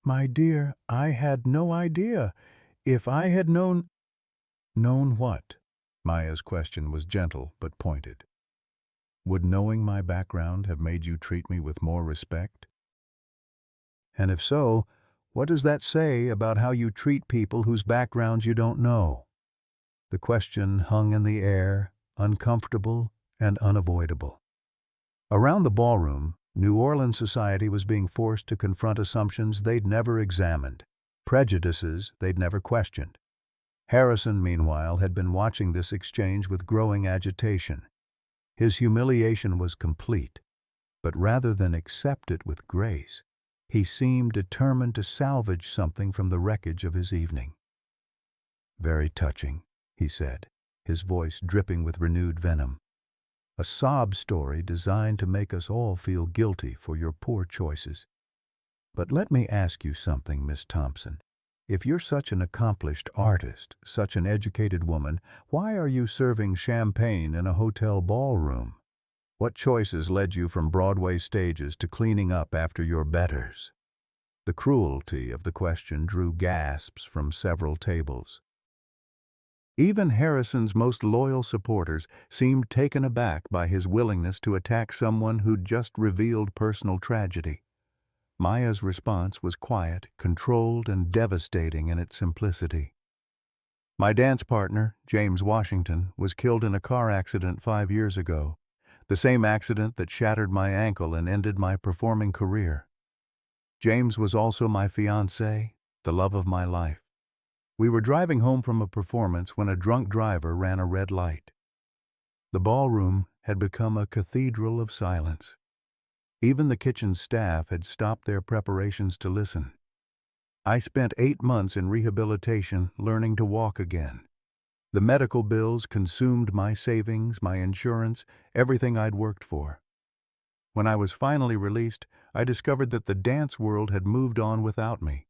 "My dear, I had no idea. If I had known—" "Known what?" Maya's question was gentle but pointed. "Would knowing my background have made you treat me with more respect? And if so, what does that say about how you treat people whose backgrounds you don't know?" The question hung in the air, uncomfortable and unavoidable. Around the ballroom, New Orleans society was being forced to confront assumptions they'd never examined, prejudices they'd never questioned. Harrison, meanwhile, had been watching this exchange with growing agitation. His humiliation was complete, but rather than accept it with grace, he seemed determined to salvage something from the wreckage of his evening. "Very touching," he said, his voice dripping with renewed venom. "A sob story designed to make us all feel guilty for your poor choices. But let me ask you something, Miss Thompson. If you're such an accomplished artist, such an educated woman, why are you serving champagne in a hotel ballroom? What choices led you from Broadway stages to cleaning up after your betters?" The cruelty of the question drew gasps from several tables. Even Harrison's most loyal supporters seemed taken aback by his willingness to attack someone who'd just revealed personal tragedy. Maya's response was quiet, controlled, and devastating in its simplicity. "My dance partner, James Washington, was killed in a car accident 5 years ago, the same accident that shattered my ankle and ended my performing career. James was also my fiancé, the love of my life. We were driving home from a performance when a drunk driver ran a red light." The ballroom had become a cathedral of silence. Even the kitchen staff had stopped their preparations to listen. "I spent 8 months in rehabilitation learning to walk again. The medical bills consumed my savings, my insurance, everything I'd worked for. When I was finally released, I discovered that the dance world had moved on without me.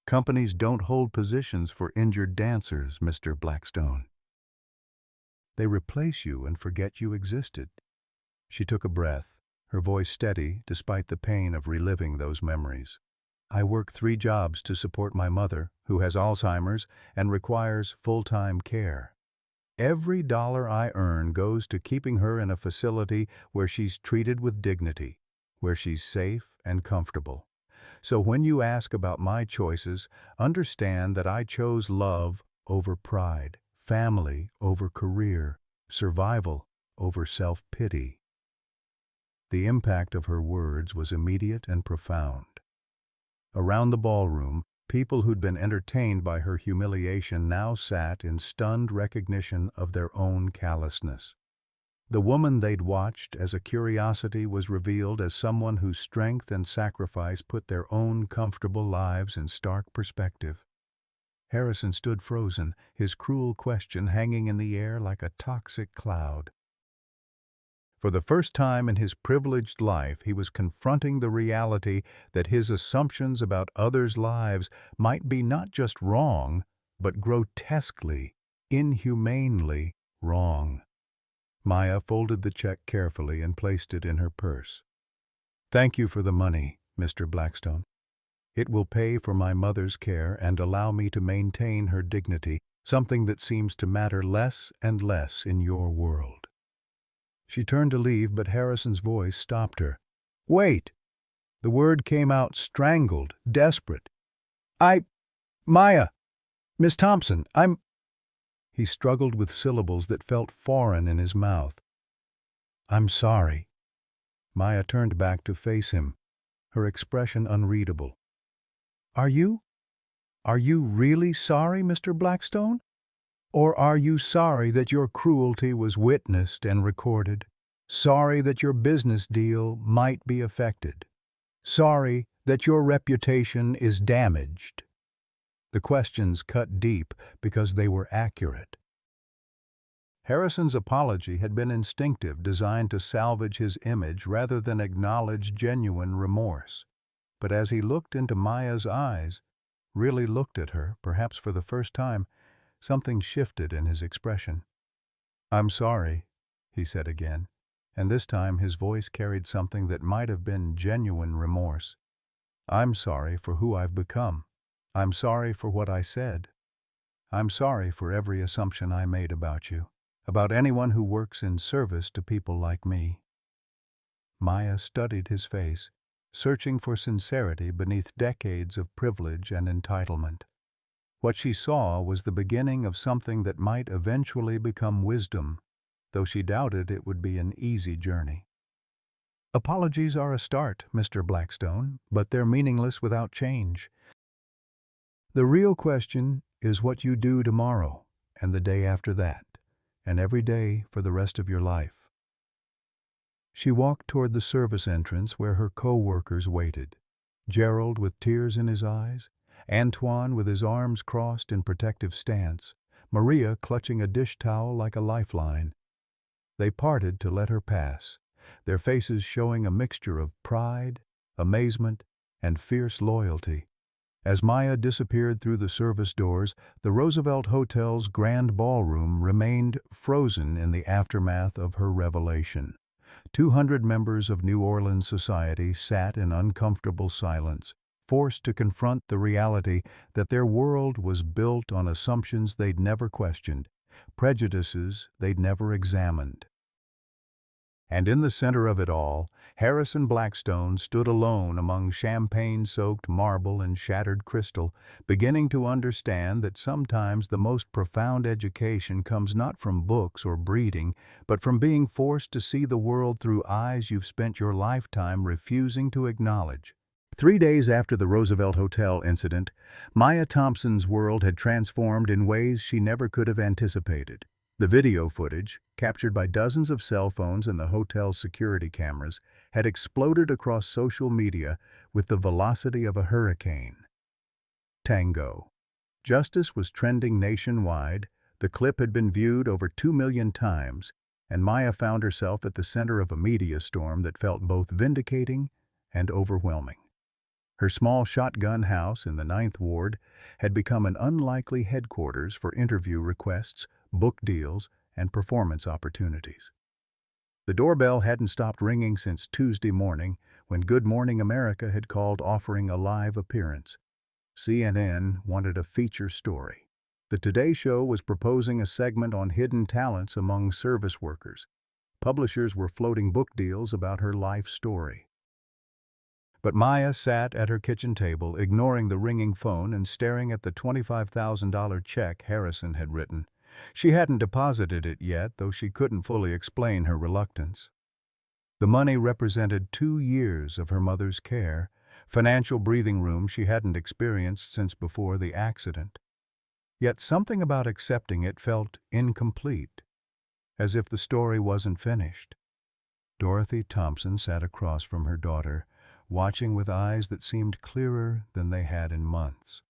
Companies don't hold positions for injured dancers, Mr. Blackstone. They replace you and forget you existed." She took a breath, her voice steady despite the pain of reliving those memories. "I work 3 jobs to support my mother, who has Alzheimer's and requires full-time care. Every dollar I earn goes to keeping her in a facility where she's treated with dignity, where she's safe and comfortable. So when you ask about my choices, understand that I chose love over pride, family over career, survival over self-pity. The impact of her words was immediate and profound. Around the ballroom, people who'd been entertained by her humiliation now sat in stunned recognition of their own callousness. The woman they'd watched as a curiosity was revealed as someone whose strength and sacrifice put their own comfortable lives in stark perspective. Harrison stood frozen, his cruel question hanging in the air like a toxic cloud. For the first time in his privileged life, he was confronting the reality that his assumptions about others' lives might be not just wrong, but grotesquely, inhumanely wrong. Maya folded the check carefully and placed it in her purse. "Thank you for the money, Mr. Blackstone. It will pay for my mother's care and allow me to maintain her dignity, something that seems to matter less and less in your world." She turned to leave, but Harrison's voice stopped her. "Wait!" The word came out strangled, desperate. Maya, Miss Thompson, He struggled with syllables that felt foreign in his mouth. "I'm sorry." Maya turned back to face him, her expression unreadable. Are you really sorry, Mr. Blackstone? Or are you sorry that your cruelty was witnessed and recorded? Sorry that your business deal might be affected? Sorry that your reputation is damaged?" The questions cut deep because they were accurate. Harrison's apology had been instinctive, designed to salvage his image rather than acknowledge genuine remorse. But as he looked into Maya's eyes, really looked at her, perhaps for the first time, something shifted in his expression. "I'm sorry," he said again, and this time his voice carried something that might have been genuine remorse. "I'm sorry for who I've become. I'm sorry for what I said. I'm sorry for every assumption I made about you, about anyone who works in service to people like me." Maya studied his face, searching for sincerity beneath decades of privilege and entitlement. What she saw was the beginning of something that might eventually become wisdom, though she doubted it would be an easy journey. "Apologies are a start, Mr. Blackstone, but they're meaningless without change. The real question is what you do tomorrow, and the day after that, and every day for the rest of your life." She walked toward the service entrance where her co-workers waited. Gerald with tears in his eyes, Antoine with his arms crossed in protective stance, Maria clutching a dish towel like a lifeline. They parted to let her pass, their faces showing a mixture of pride, amazement, and fierce loyalty. As Maya disappeared through the service doors, the Roosevelt Hotel's grand ballroom remained frozen in the aftermath of her revelation. 200 members of New Orleans society sat in uncomfortable silence, forced to confront the reality that their world was built on assumptions they'd never questioned, prejudices they'd never examined. And in the center of it all, Harrison Blackstone stood alone among champagne-soaked marble and shattered crystal, beginning to understand that sometimes the most profound education comes not from books or breeding, but from being forced to see the world through eyes you've spent your lifetime refusing to acknowledge. 3 days after the Roosevelt Hotel incident, Maya Thompson's world had transformed in ways she never could have anticipated. The video footage, captured by dozens of cell phones and the hotel's security cameras, had exploded across social media with the velocity of a hurricane. Tango. Justice was trending nationwide, the clip had been viewed over 2 million times, and Maya found herself at the center of a media storm that felt both vindicating and overwhelming. Her small shotgun house in the 9th Ward had become an unlikely headquarters for interview requests, book deals, and performance opportunities. The doorbell hadn't stopped ringing since Tuesday morning, when Good Morning America had called offering a live appearance. CNN wanted a feature story. The Today Show was proposing a segment on hidden talents among service workers. Publishers were floating book deals about her life story. But Maya sat at her kitchen table, ignoring the ringing phone and staring at the $25,000 check Harrison had written. She hadn't deposited it yet, though she couldn't fully explain her reluctance. The money represented 2 years of her mother's care, financial breathing room she hadn't experienced since before the accident. Yet something about accepting it felt incomplete, as if the story wasn't finished. Dorothy Thompson sat across from her daughter, watching with eyes that seemed clearer than they had in months.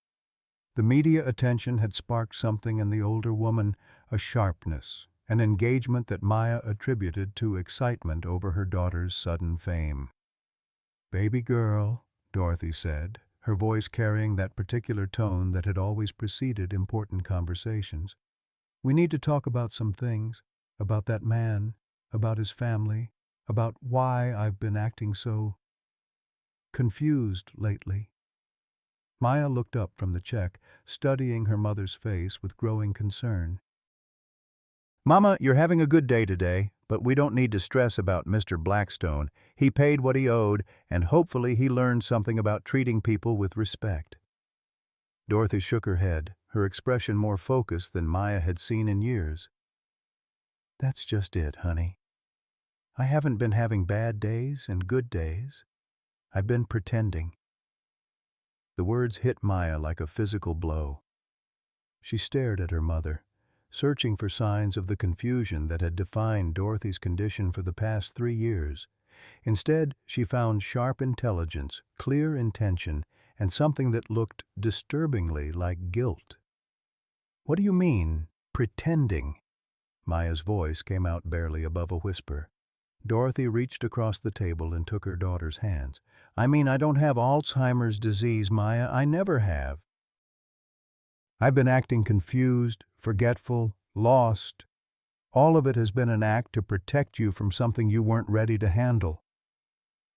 The media attention had sparked something in the older woman, a sharpness, an engagement that Maya attributed to excitement over her daughter's sudden fame. "Baby girl," Dorothy said, her voice carrying that particular tone that had always preceded important conversations. "We need to talk about some things, about that man, about his family, about why I've been acting so confused lately." Maya looked up from the check, studying her mother's face with growing concern. "Mama, you're having a good day today, but we don't need to stress about Mr. Blackstone. He paid what he owed, and hopefully he learned something about treating people with respect." Dorothy shook her head, her expression more focused than Maya had seen in years. "That's just it, honey. I haven't been having bad days and good days. I've been pretending." The words hit Maya like a physical blow. She stared at her mother, searching for signs of the confusion that had defined Dorothy's condition for the past 3 years. Instead, she found sharp intelligence, clear intention, and something that looked disturbingly like guilt. "What do you mean, pretending?" Maya's voice came out barely above a whisper. Dorothy reached across the table and took her daughter's hands. "I mean, I don't have Alzheimer's disease, Maya. I never have. I've been acting confused, forgetful, lost. All of it has been an act to protect you from something you weren't ready to handle."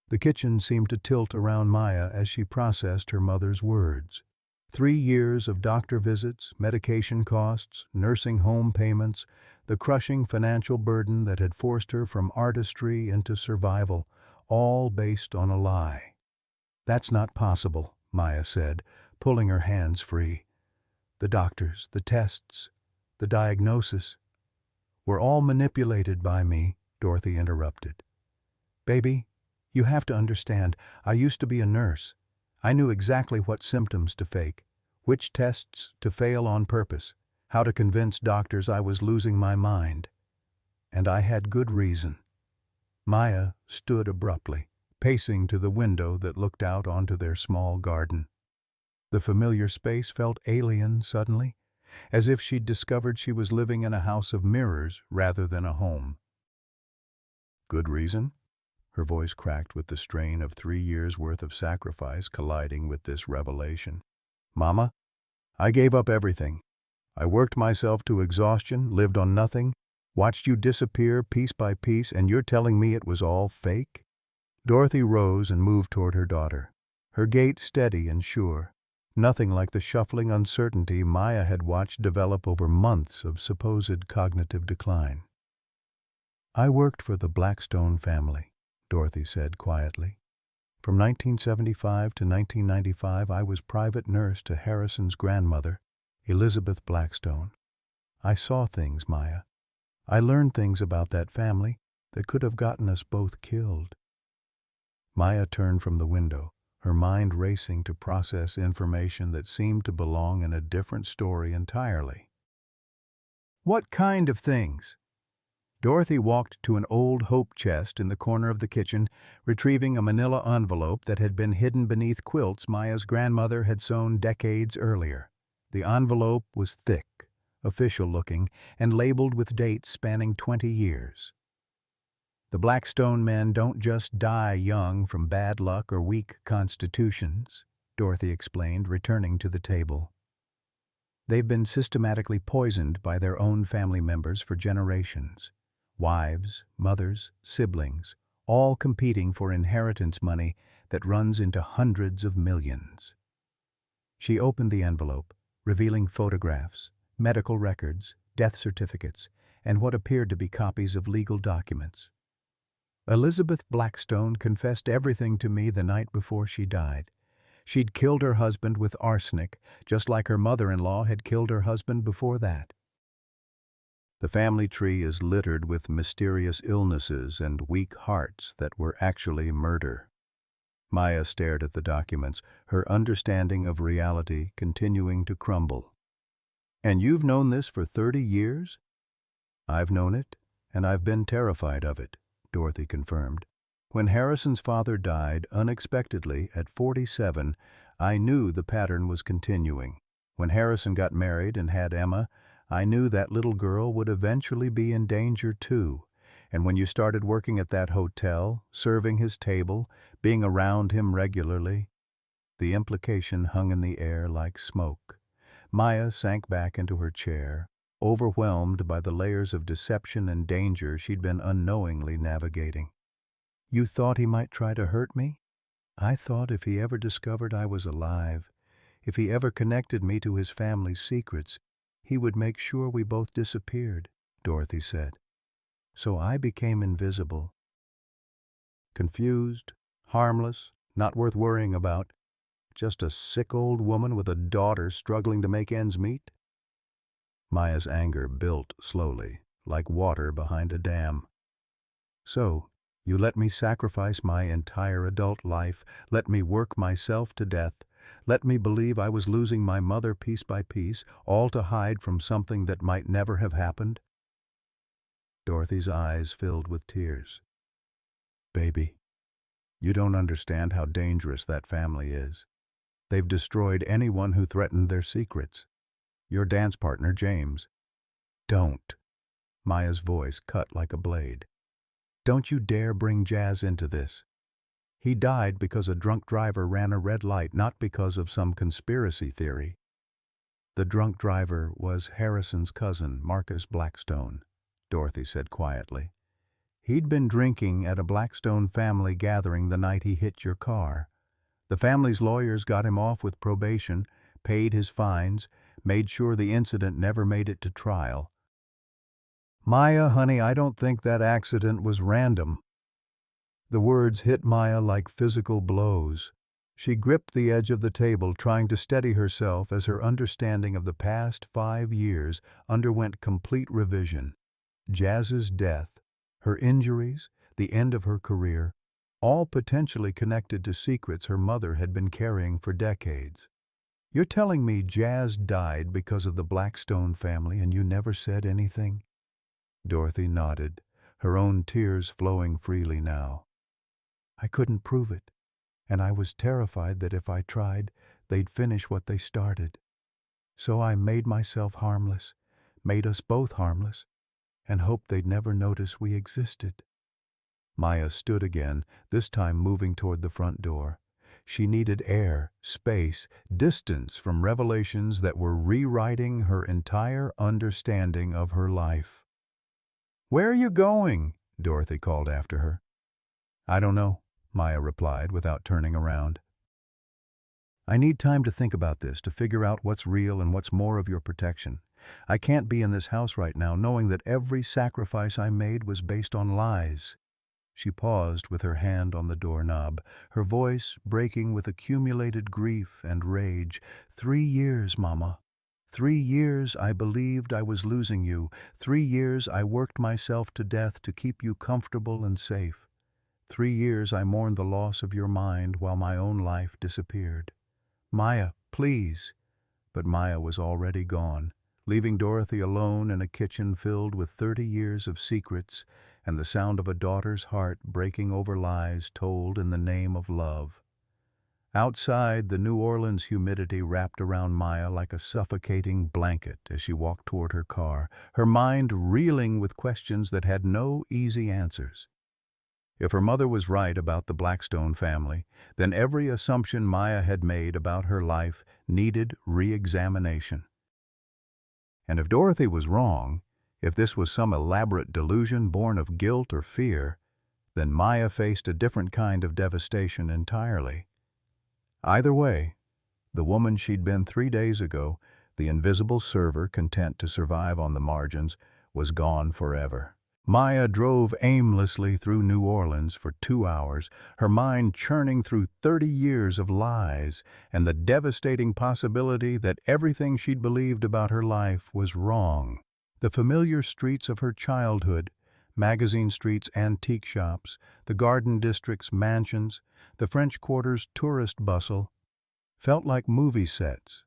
The kitchen seemed to tilt around Maya as she processed her mother's words. 3 years of doctor visits, medication costs, nursing home payments, the crushing financial burden that had forced her from artistry into survival, all based on a lie. "That's not possible," Maya said, pulling her hands free. "The doctors, the tests, the diagnosis were all manipulated by me," Dorothy interrupted. "Baby, you have to understand, I used to be a nurse. I knew exactly what symptoms to fake, which tests to fail on purpose, how to convince doctors I was losing my mind. And I had good reason." Maya stood abruptly, pacing to the window that looked out onto their small garden. The familiar space felt alien suddenly, as if she'd discovered she was living in a house of mirrors rather than a home. "Good reason?" Her voice cracked with the strain of 3 years' worth of sacrifice colliding with this revelation. "Mama, I gave up everything. I worked myself to exhaustion, lived on nothing, watched you disappear piece by piece, and you're telling me it was all fake?" Dorothy rose and moved toward her daughter, her gait steady and sure, nothing like the shuffling uncertainty Maya had watched develop over months of supposed cognitive decline. "I worked for the Blackstone family," Dorothy said quietly. "From 1975 to 1995, I was private nurse to Harrison's grandmother, Elizabeth Blackstone. I saw things, Maya. I learned things about that family that could have gotten us both killed." Maya turned from the window, her mind racing to process information that seemed to belong in a different story entirely. "What kind of things?" Dorothy walked to an old hope chest in the corner of the kitchen, retrieving a manila envelope that had been hidden beneath quilts Maya's grandmother had sewn decades earlier. The envelope was thick, official-looking, and labeled with dates spanning 20 years. "The Blackstone men don't just die young from bad luck or weak constitutions," Dorothy explained, returning to the table. "They've been systematically poisoned by their own family members for generations. Wives, mothers, siblings, all competing for inheritance money that runs into hundreds of millions." She opened the envelope, revealing photographs, medical records, death certificates, and what appeared to be copies of legal documents. "Elizabeth Blackstone confessed everything to me the night before she died. She'd killed her husband with arsenic, just like her mother-in-law had killed her husband before that. The family tree is littered with mysterious illnesses and weak hearts that were actually murder. Maya stared at the documents, her understanding of reality continuing to crumble. And you've known this for 30 years? I've known it, and I've been terrified of it, Dorothy confirmed. When Harrison's father died unexpectedly at 47, I knew the pattern was continuing. When Harrison got married and had Emma, I knew that little girl would eventually be in danger too. And when you started working at that hotel, serving his table, being around him regularly, the implication hung in the air like smoke. Maya sank back into her chair, overwhelmed by the layers of deception and danger she'd been unknowingly navigating. You thought he might try to hurt me? I thought if he ever discovered I was alive, if he ever connected me to his family's secrets, he would make sure we both disappeared, Dorothy said. So I became invisible. Confused, harmless, not worth worrying about. Just a sick old woman with a daughter struggling to make ends meet? Maya's anger built slowly, like water behind a dam. So, you let me sacrifice my entire adult life, let me work myself to death, let me believe I was losing my mother piece by piece, all to hide from something that might never have happened? Dorothy's eyes filled with tears. Baby, you don't understand how dangerous that family is. They've destroyed anyone who threatened their secrets. Your dance partner, James. Don't. Maya's voice cut like a blade. Don't you dare bring Jazz into this. He died because a drunk driver ran a red light, not because of some conspiracy theory. The drunk driver was Harrison's cousin, Marcus Blackstone, Dorothy said quietly. He'd been drinking at a Blackstone family gathering the night he hit your car. The family's lawyers got him off with probation, paid his fines, made sure the incident never made it to trial. Maya, honey, I don't think that accident was random. The words hit Maya like physical blows. She gripped the edge of the table, trying to steady herself as her understanding of the past 5 years underwent complete revision. Jazz's death, her injuries, the end of her career, all potentially connected to secrets her mother had been carrying for decades. You're telling me Jazz died because of the Blackstone family and you never said anything? Dorothy nodded, her own tears flowing freely now. I couldn't prove it, and I was terrified that if I tried, they'd finish what they started. So I made myself harmless, made us both harmless, and hoped they'd never notice we existed. Maya stood again, this time moving toward the front door. She needed air, space, distance from revelations that were rewriting her entire understanding of her life. Where are you going? Dorothy called after her. I don't know, Maya replied without turning around. I need time to think about this, to figure out what's real and what's more of your protection. I can't be in this house right now knowing that every sacrifice I made was based on lies. She paused with her hand on the doorknob, her voice breaking with accumulated grief and rage. 3 years, Mama. 3 years I believed I was losing you. 3 years I worked myself to death to keep you comfortable and safe. 3 years I mourned the loss of your mind while my own life disappeared. Maya, please. But Maya was already gone, leaving Dorothy alone in a kitchen filled with 30 years of secrets and the sound of a daughter's heart breaking over lies told in the name of love. Outside, the New Orleans humidity wrapped around Maya like a suffocating blanket as she walked toward her car, her mind reeling with questions that had no easy answers. If her mother was right about the Blackstone family, then every assumption Maya had made about her life needed re-examination. And if Dorothy was wrong, if this was some elaborate delusion born of guilt or fear, then Maya faced a different kind of devastation entirely. Either way, the woman she'd been 3 days ago, the invisible server content to survive on the margins, was gone forever. Maya drove aimlessly through New Orleans for 2 hours, her mind churning through 30 years of lies and the devastating possibility that everything she'd believed about her life was wrong. The familiar streets of her childhood, Magazine Street's antique shops, the Garden District's mansions, the French Quarter's tourist bustle, felt like movie sets,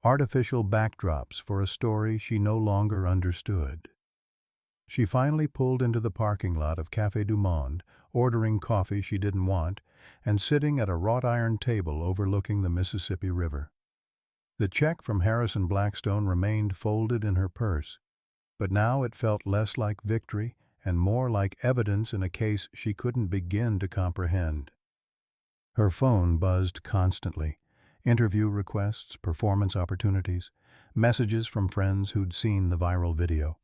artificial backdrops for a story she no longer understood. She finally pulled into the parking lot of Café du Monde, ordering coffee she didn't want, and sitting at a wrought iron table overlooking the Mississippi River. The check from Harrison Blackstone remained folded in her purse, but now it felt less like victory and more like evidence in a case she couldn't begin to comprehend. Her phone buzzed constantly. Interview requests, performance opportunities, messages from friends who'd seen the viral video.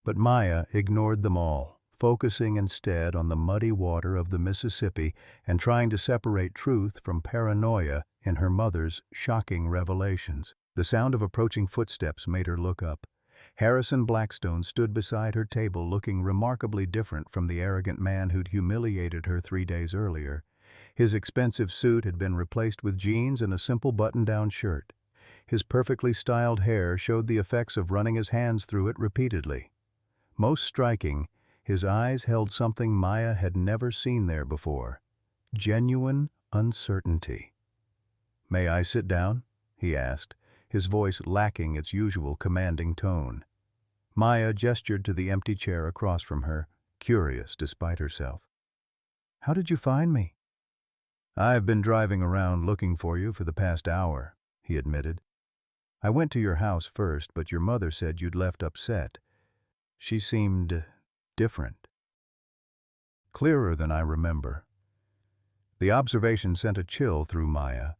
But Maya ignored them all, focusing instead on the muddy water of the Mississippi and trying to separate truth from paranoia in her mother's shocking revelations. The sound of approaching footsteps made her look up. Harrison Blackstone stood beside her table looking remarkably different from the arrogant man who'd humiliated her 3 days earlier. His expensive suit had been replaced with jeans and a simple button-down shirt. His perfectly styled hair showed the effects of running his hands through it repeatedly. Most striking, his eyes held something Maya had never seen there before: genuine uncertainty. "May I sit down?" he asked, his voice lacking its usual commanding tone. Maya gestured to the empty chair across from her, curious despite herself. "How did you find me?" "I've been driving around looking for you for the past hour," he admitted. "I went to your house first, but your mother said you'd left upset. She seemed different. Clearer than I remember." The observation sent a chill through Maya.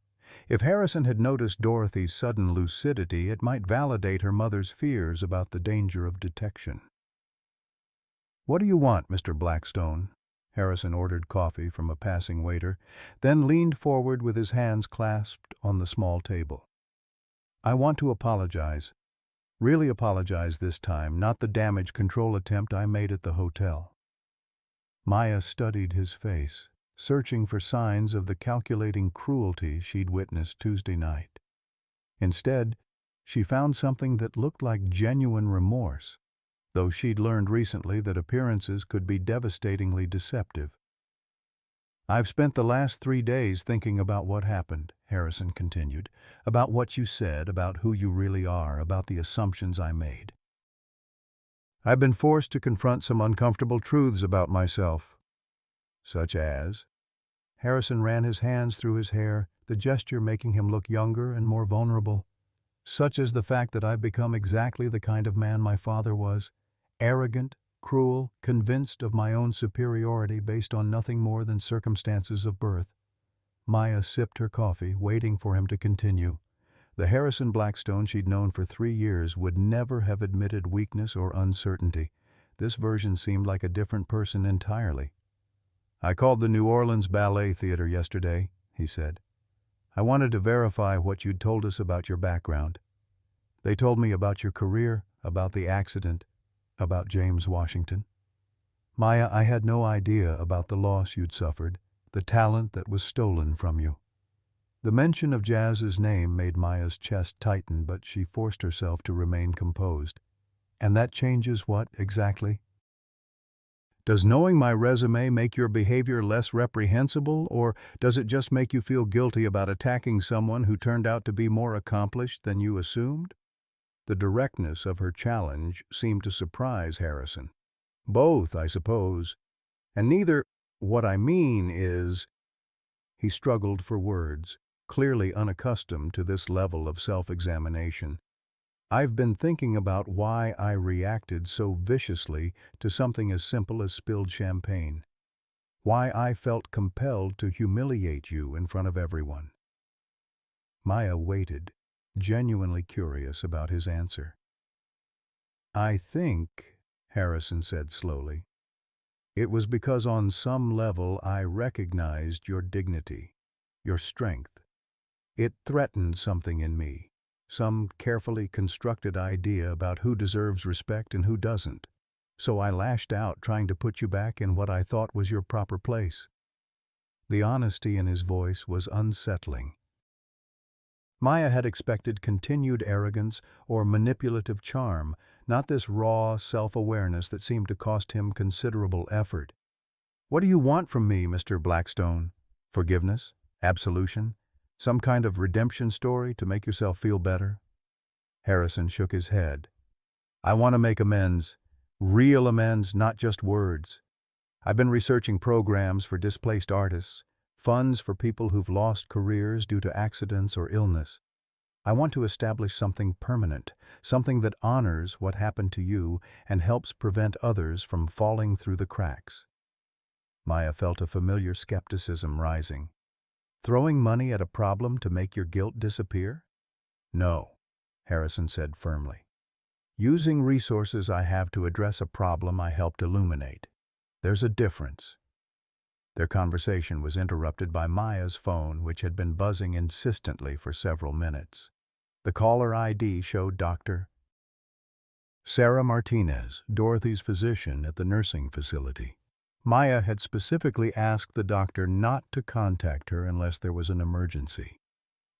If Harrison had noticed Dorothy's sudden lucidity, it might validate her mother's fears about the danger of detection. "What do you want, Mr. Blackstone?" Harrison ordered coffee from a passing waiter, then leaned forward with his hands clasped on the small table. "I want to apologize. Really apologize this time, not the damage control attempt I made at the hotel." Maya studied his face, searching for signs of the calculating cruelty she'd witnessed Tuesday night. Instead, she found something that looked like genuine remorse, though she'd learned recently that appearances could be devastatingly deceptive. "I've spent the last 3 days thinking about what happened," Harrison continued, "about what you said, about who you really are, about the assumptions I made. I've been forced to confront some uncomfortable truths about myself." "Such as?" Harrison ran his hands through his hair, the gesture making him look younger and more vulnerable. "Such as the fact that I've become exactly the kind of man my father was, arrogant, cruel, convinced of my own superiority based on nothing more than circumstances of birth." Maya sipped her coffee, waiting for him to continue. The Harrison Blackstone she'd known for 3 years would never have admitted weakness or uncertainty. This version seemed like a different person entirely. "I called the New Orleans Ballet Theater yesterday," he said. "I wanted to verify what you'd told us about your background. They told me about your career, about the accident, about James Washington. Maya, I had no idea about the loss you'd suffered, the talent that was stolen from you." The mention of Jazz's name made Maya's chest tighten, but she forced herself to remain composed. "And that changes what, exactly? Does knowing my resume make your behavior less reprehensible, or does it just make you feel guilty about attacking someone who turned out to be more accomplished than you assumed?" The directness of her challenge seemed to surprise Harrison. "Both, I suppose. And neither. What I mean is—" He struggled for words, clearly unaccustomed to this level of self-examination. "I've been thinking about why I reacted so viciously to something as simple as spilled champagne. Why I felt compelled to humiliate you in front of everyone." Maya waited, genuinely curious about his answer. "I think," Harrison said slowly, "it was because on some level I recognized your dignity, your strength. It threatened something in me, some carefully constructed idea about who deserves respect and who doesn't. So I lashed out, trying to put you back in what I thought was your proper place." The honesty in his voice was unsettling. Maya had expected continued arrogance or manipulative charm, not this raw self-awareness that seemed to cost him considerable effort. "What do you want from me, Mr. Blackstone? Forgiveness? Absolution? Some kind of redemption story to make yourself feel better?" Harrison shook his head. "I want to make amends. Real amends, not just words. I've been researching programs for displaced artists, funds for people who've lost careers due to accidents or illness. I want to establish something permanent, something that honors what happened to you and helps prevent others from falling through the cracks." Maya felt a familiar skepticism rising. Throwing money at a problem to make your guilt disappear? "No," Harrison said firmly. "Using resources I have to address a problem I helped illuminate. There's a difference." Their conversation was interrupted by Maya's phone, which had been buzzing insistently for several minutes. The caller ID showed Dr. Sarah Martinez, Dorothy's physician at the nursing facility. Maya had specifically asked the doctor not to contact her unless there was an emergency.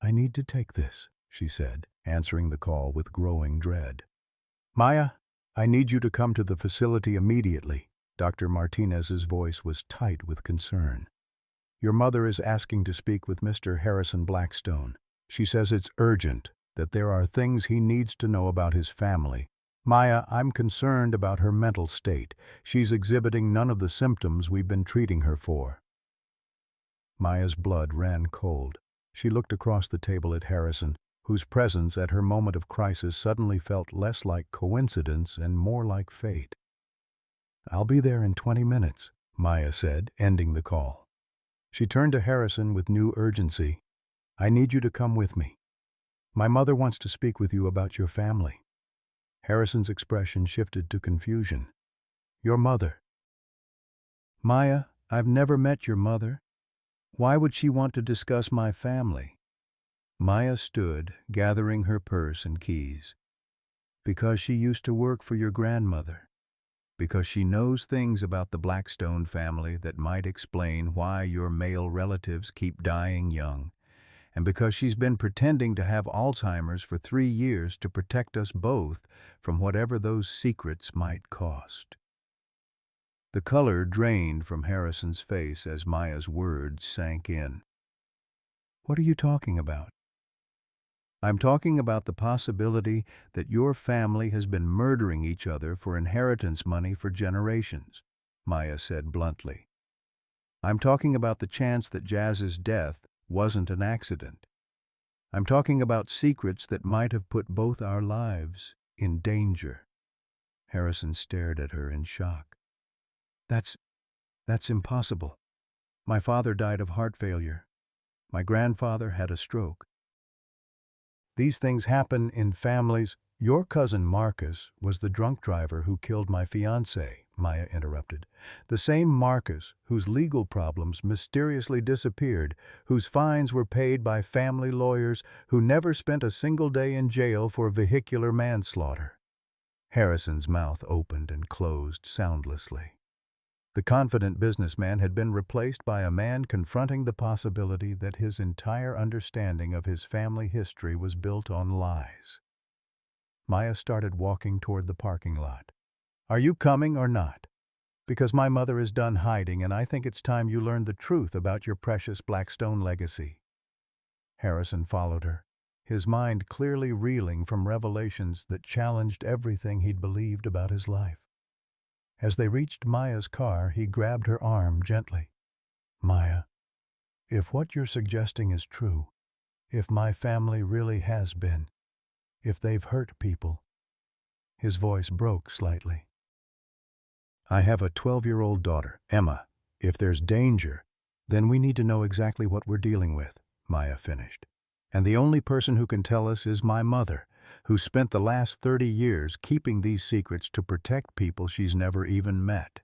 "I need to take this," she said, answering the call with growing dread. "Maya, I need you to come to the facility immediately." Dr. Martinez's voice was tight with concern. "Your mother is asking to speak with Mr. Harrison Blackstone. She says it's urgent, that there are things he needs to know about his family. Maya, I'm concerned about her mental state. She's exhibiting none of the symptoms we've been treating her for." Maya's blood ran cold. She looked across the table at Harrison, whose presence at her moment of crisis suddenly felt less like coincidence and more like fate. "I'll be there in 20 minutes, Maya said, ending the call. She turned to Harrison with new urgency. "I need you to come with me. My mother wants to speak with you about your family." Harrison's expression shifted to confusion. "Your mother?" "Maya, I've never met your mother. Why would she want to discuss my family?" Maya stood, gathering her purse and keys. "Because she used to work for your grandmother. Because she knows things about the Blackstone family that might explain why your male relatives keep dying young. And because she's been pretending to have Alzheimer's for 3 years to protect us both from whatever those secrets might cost." The color drained from Harrison's face as Maya's words sank in. "What are you talking about?" "I'm talking about the possibility that your family has been murdering each other for inheritance money for generations," Maya said bluntly. "I'm talking about the chance that Jazz's death wasn't an accident. I'm talking about secrets that might have put both our lives in danger." Harrison stared at her in shock. That's impossible. My father died of heart failure. My grandfather had a stroke. These things happen in families. Your cousin Marcus was the drunk driver who killed my fiancée," Maya interrupted. "The same Marcus whose legal problems mysteriously disappeared, whose fines were paid by family lawyers, who never spent a single day in jail for vehicular manslaughter." Harrison's mouth opened and closed soundlessly. The confident businessman had been replaced by a man confronting the possibility that his entire understanding of his family history was built on lies. Maya started walking toward the parking lot. "Are you coming or not? Because my mother is done hiding and I think it's time you learned the truth about your precious Blackstone legacy." Harrison followed her, his mind clearly reeling from revelations that challenged everything he'd believed about his life. As they reached Maya's car, he grabbed her arm gently. "Maya, if what you're suggesting is true, if my family really has been, if they've hurt people..." His voice broke slightly. "I have a 12-year-old daughter, Emma. If there's danger, then we need to know exactly what we're dealing with," Maya finished. "And the only person who can tell us is my mother, who spent the last 30 years keeping these secrets to protect people she's never even met."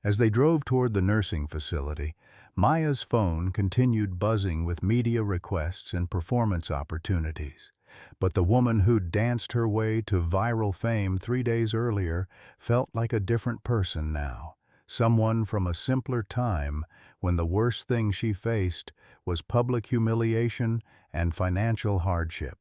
As they drove toward the nursing facility, Maya's phone continued buzzing with media requests and performance opportunities. But the woman who'd danced her way to viral fame 3 days earlier felt like a different person now, someone from a simpler time when the worst thing she faced was public humiliation and financial hardship.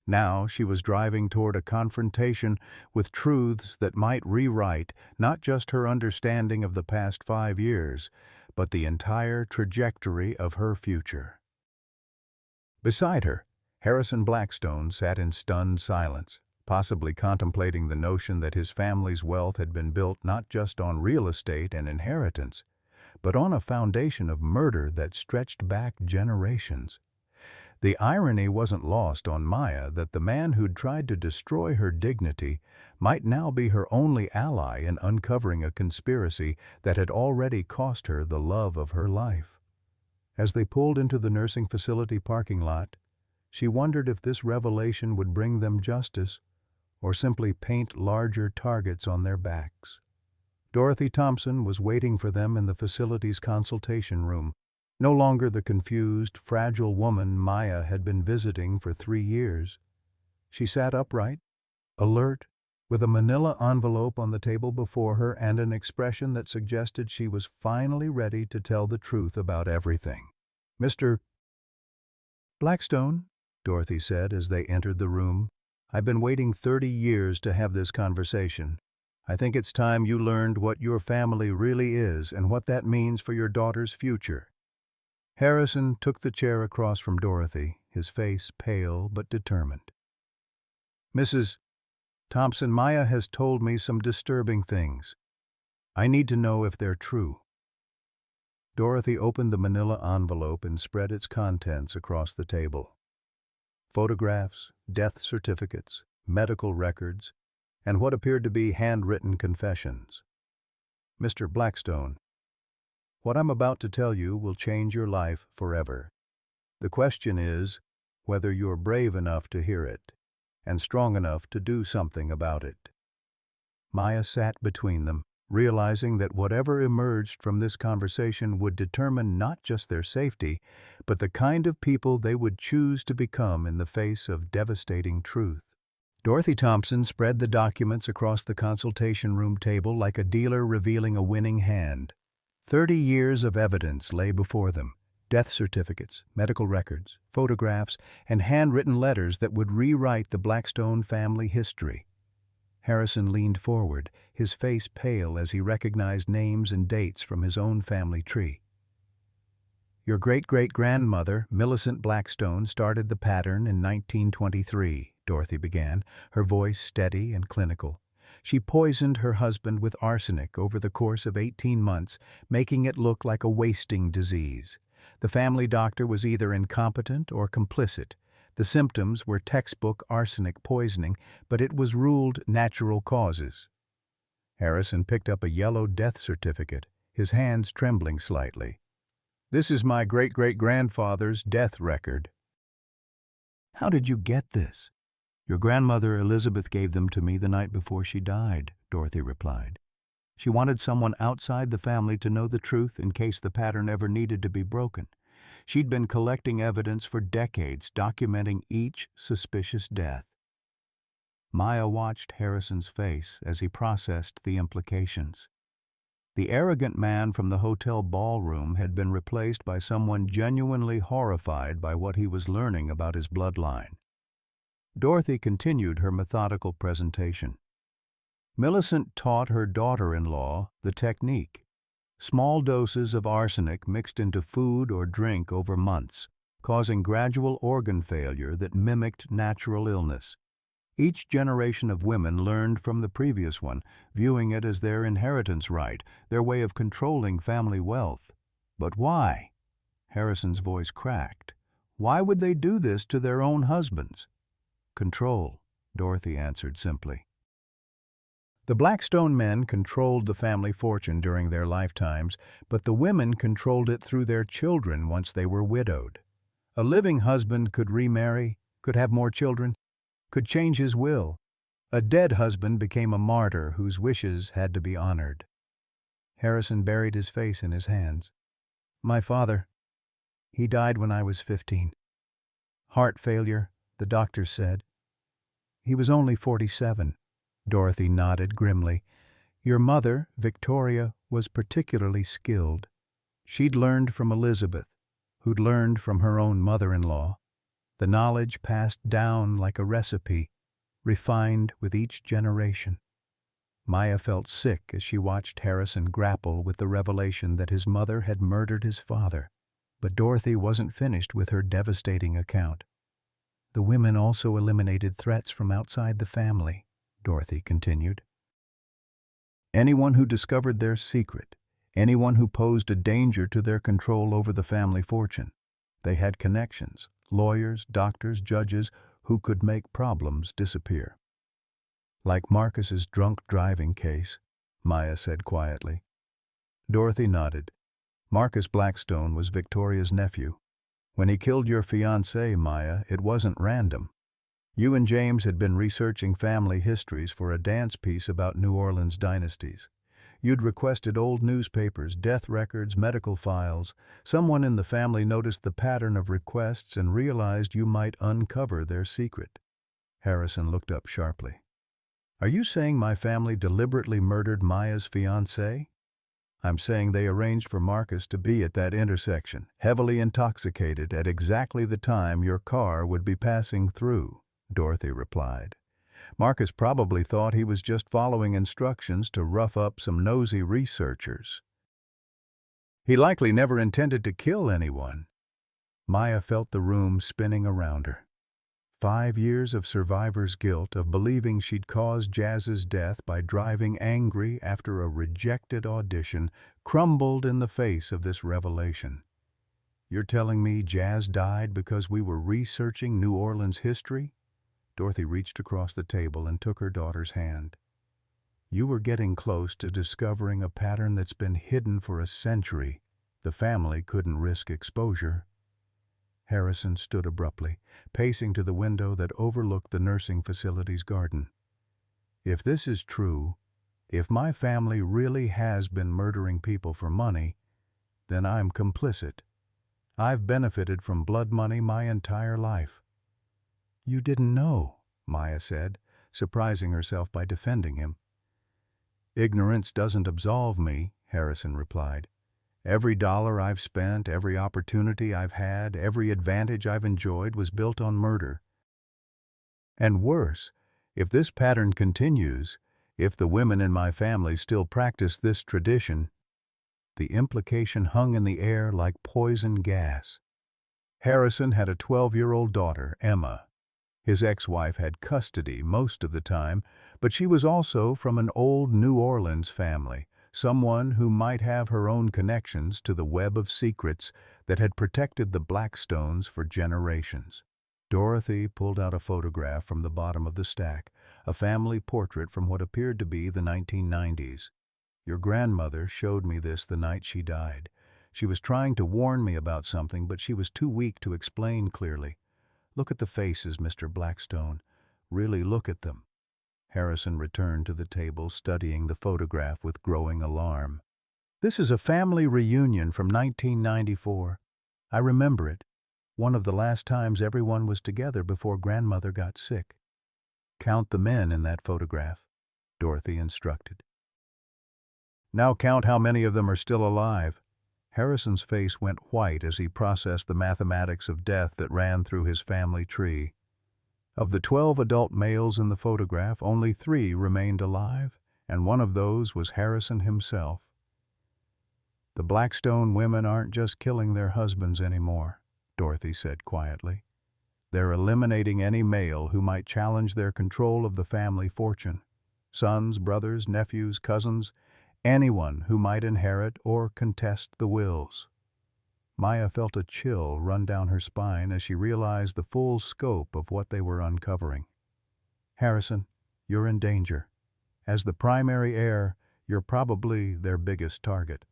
Now she was driving toward a confrontation with truths that might rewrite not just her understanding of the past 5 years, but the entire trajectory of her future. Beside her, Harrison Blackstone sat in stunned silence, possibly contemplating the notion that his family's wealth had been built not just on real estate and inheritance, but on a foundation of murder that stretched back generations. The irony wasn't lost on Maya that the man who'd tried to destroy her dignity might now be her only ally in uncovering a conspiracy that had already cost her the love of her life. As they pulled into the nursing facility parking lot, she wondered if this revelation would bring them justice or simply paint larger targets on their backs. Dorothy Thompson was waiting for them in the facility's consultation room, no longer the confused, fragile woman Maya had been visiting for 3 years. She sat upright, alert, with a manila envelope on the table before her and an expression that suggested she was finally ready to tell the truth about everything. "Mr. Blackstone," Dorothy said as they entered the room, "I've been waiting 30 years to have this conversation. I think it's time you learned what your family really is and what that means for your daughter's future." Harrison took the chair across from Dorothy, his face pale but determined. "Mrs. Thompson, Maya has told me some disturbing things. I need to know if they're true." Dorothy opened the manila envelope and spread its contents across the table. Photographs, death certificates, medical records, and what appeared to be handwritten confessions. "Mr. Blackstone, what I'm about to tell you will change your life forever. The question is whether you're brave enough to hear it and strong enough to do something about it." Maya sat between them, realizing that whatever emerged from this conversation would determine not just their safety, but the kind of people they would choose to become in the face of devastating truth. Dorothy Thompson spread the documents across the consultation room table like a dealer revealing a winning hand. 30 years of evidence lay before them: death certificates, medical records, photographs, and handwritten letters that would rewrite the Blackstone family history. Harrison leaned forward, his face pale as he recognized names and dates from his own family tree. "Your great-great-grandmother, Millicent Blackstone, started the pattern in 1923, Dorothy began, her voice steady and clinical. "She poisoned her husband with arsenic over the course of 18 months, making it look like a wasting disease. The family doctor was either incompetent or complicit. The symptoms were textbook arsenic poisoning, but it was ruled natural causes." Harrison picked up a yellow death certificate, his hands trembling slightly. "This is my great-great-grandfather's death record." "How did you get this?" "Your grandmother Elizabeth gave them to me the night before she died," Dorothy replied. "She wanted someone outside the family to know the truth in case the pattern ever needed to be broken. She'd been collecting evidence for decades, documenting each suspicious death." Maya watched Harrison's face as he processed the implications. The arrogant man from the hotel ballroom had been replaced by someone genuinely horrified by what he was learning about his bloodline. Dorothy continued her methodical presentation. Millicent taught her daughter-in-law the technique: small doses of arsenic mixed into food or drink over months, causing gradual organ failure that mimicked natural illness. Each generation of women learned from the previous one, viewing it as their inheritance right, their way of controlling family wealth. But why? Harrison's voice cracked. Why would they do this to their own husbands? "Control," Dorothy answered simply. The Blackstone men controlled the family fortune during their lifetimes, but the women controlled it through their children once they were widowed. A living husband could remarry, could have more children, could change his will. A dead husband became a martyr whose wishes had to be honored. Harrison buried his face in his hands. "My father, he died when I was 15. Heart failure, the doctors said. He was only 47. Dorothy nodded grimly. "Your mother, Victoria, was particularly skilled. She'd learned from Elizabeth, who'd learned from her own mother-in-law. The knowledge passed down like a recipe, refined with each generation. Maya felt sick as she watched Harrison grapple with the revelation that his mother had murdered his father. But Dorothy wasn't finished with her devastating account. The women also eliminated threats from outside the family, Dorothy continued. Anyone who discovered their secret, anyone who posed a danger to their control over the family fortune. They had connections, lawyers, doctors, judges, who could make problems disappear. Like Marcus's drunk driving case, Maya said quietly. Dorothy nodded. Marcus Blackstone was Victoria's nephew. When he killed your fiancée, Maya, it wasn't random. You and James had been researching family histories for a dance piece about New Orleans dynasties. You'd requested old newspapers, death records, medical files. Someone in the family noticed the pattern of requests and realized you might uncover their secret. Harrison looked up sharply. Are you saying my family deliberately murdered Maya's fiancé? I'm saying they arranged for Marcus to be at that intersection, heavily intoxicated at exactly the time your car would be passing through, Dorothy replied. Marcus probably thought he was just following instructions to rough up some nosy researchers. He likely never intended to kill anyone. Maya felt the room spinning around her. 5 years of survivor's guilt, of believing she'd caused Jazz's death by driving angry after a rejected audition, crumbled in the face of this revelation. You're telling me Jazz died because we were researching New Orleans history? Dorothy reached across the table and took her daughter's hand. You were getting close to discovering a pattern that's been hidden for a century. The family couldn't risk exposure. Harrison stood abruptly, pacing to the window that overlooked the nursing facility's garden. If this is true, if my family really has been murdering people for money, then I'm complicit. I've benefited from blood money my entire life. You didn't know, Maya said, surprising herself by defending him. Ignorance doesn't absolve me, Harrison replied. Every dollar I've spent, every opportunity I've had, every advantage I've enjoyed was built on murder. And worse, if this pattern continues, if the women in my family still practice this tradition, the implication hung in the air like poison gas. Harrison had a 12-year-old daughter, Emma. His ex-wife had custody most of the time, but she was also from an old New Orleans family, someone who might have her own connections to the web of secrets that had protected the Blackstones for generations. Dorothy pulled out a photograph from the bottom of the stack, a family portrait from what appeared to be the 1990s. Your grandmother showed me this the night she died. She was trying to warn me about something, but she was too weak to explain clearly. Look at the faces, Mr. Blackstone. Really look at them. Harrison returned to the table, studying the photograph with growing alarm. This is a family reunion from 1994. I remember it. One of the last times everyone was together before grandmother got sick. Count the men in that photograph, Dorothy instructed. Now count how many of them are still alive. Harrison's face went white as he processed the mathematics of death that ran through his family tree. Of the 12 adult males in the photograph, only 3 remained alive, and one of those was Harrison himself. The Blackstone women aren't just killing their husbands anymore, Dorothy said quietly. They're eliminating any male who might challenge their control of the family fortune. Sons, brothers, nephews, cousins, anyone who might inherit or contest the wills. Maya felt a chill run down her spine as she realized the full scope of what they were uncovering. Harrison, you're in danger. As the primary heir, you're probably their biggest target.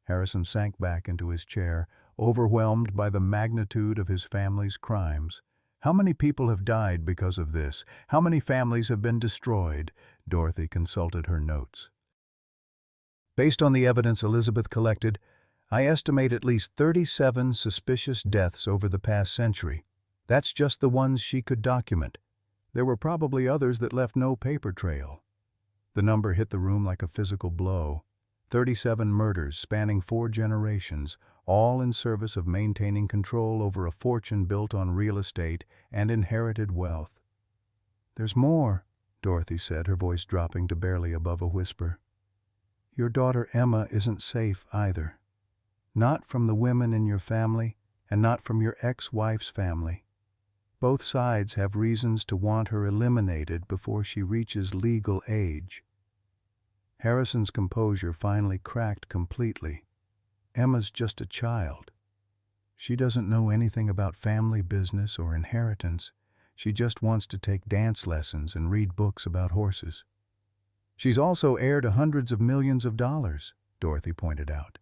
Harrison sank back into his chair, overwhelmed by the magnitude of his family's crimes. How many people have died because of this? How many families have been destroyed? Dorothy consulted her notes. Based on the evidence Elizabeth collected, I estimate at least 37 suspicious deaths over the past century. That's just the ones she could document. There were probably others that left no paper trail. The number hit the room like a physical blow. 37 murders spanning 4 generations, all in service of maintaining control over a fortune built on real estate and inherited wealth. "There's more," Dorothy said, her voice dropping to barely above a whisper. "Your daughter Emma isn't safe either. Not from the women in your family, and not from your ex-wife's family. Both sides have reasons to want her eliminated before she reaches legal age." Harrison's composure finally cracked completely. "Emma's just a child. She doesn't know anything about family business or inheritance. She just wants to take dance lessons and read books about horses." "She's also heir to hundreds of millions of dollars," Dorothy pointed out.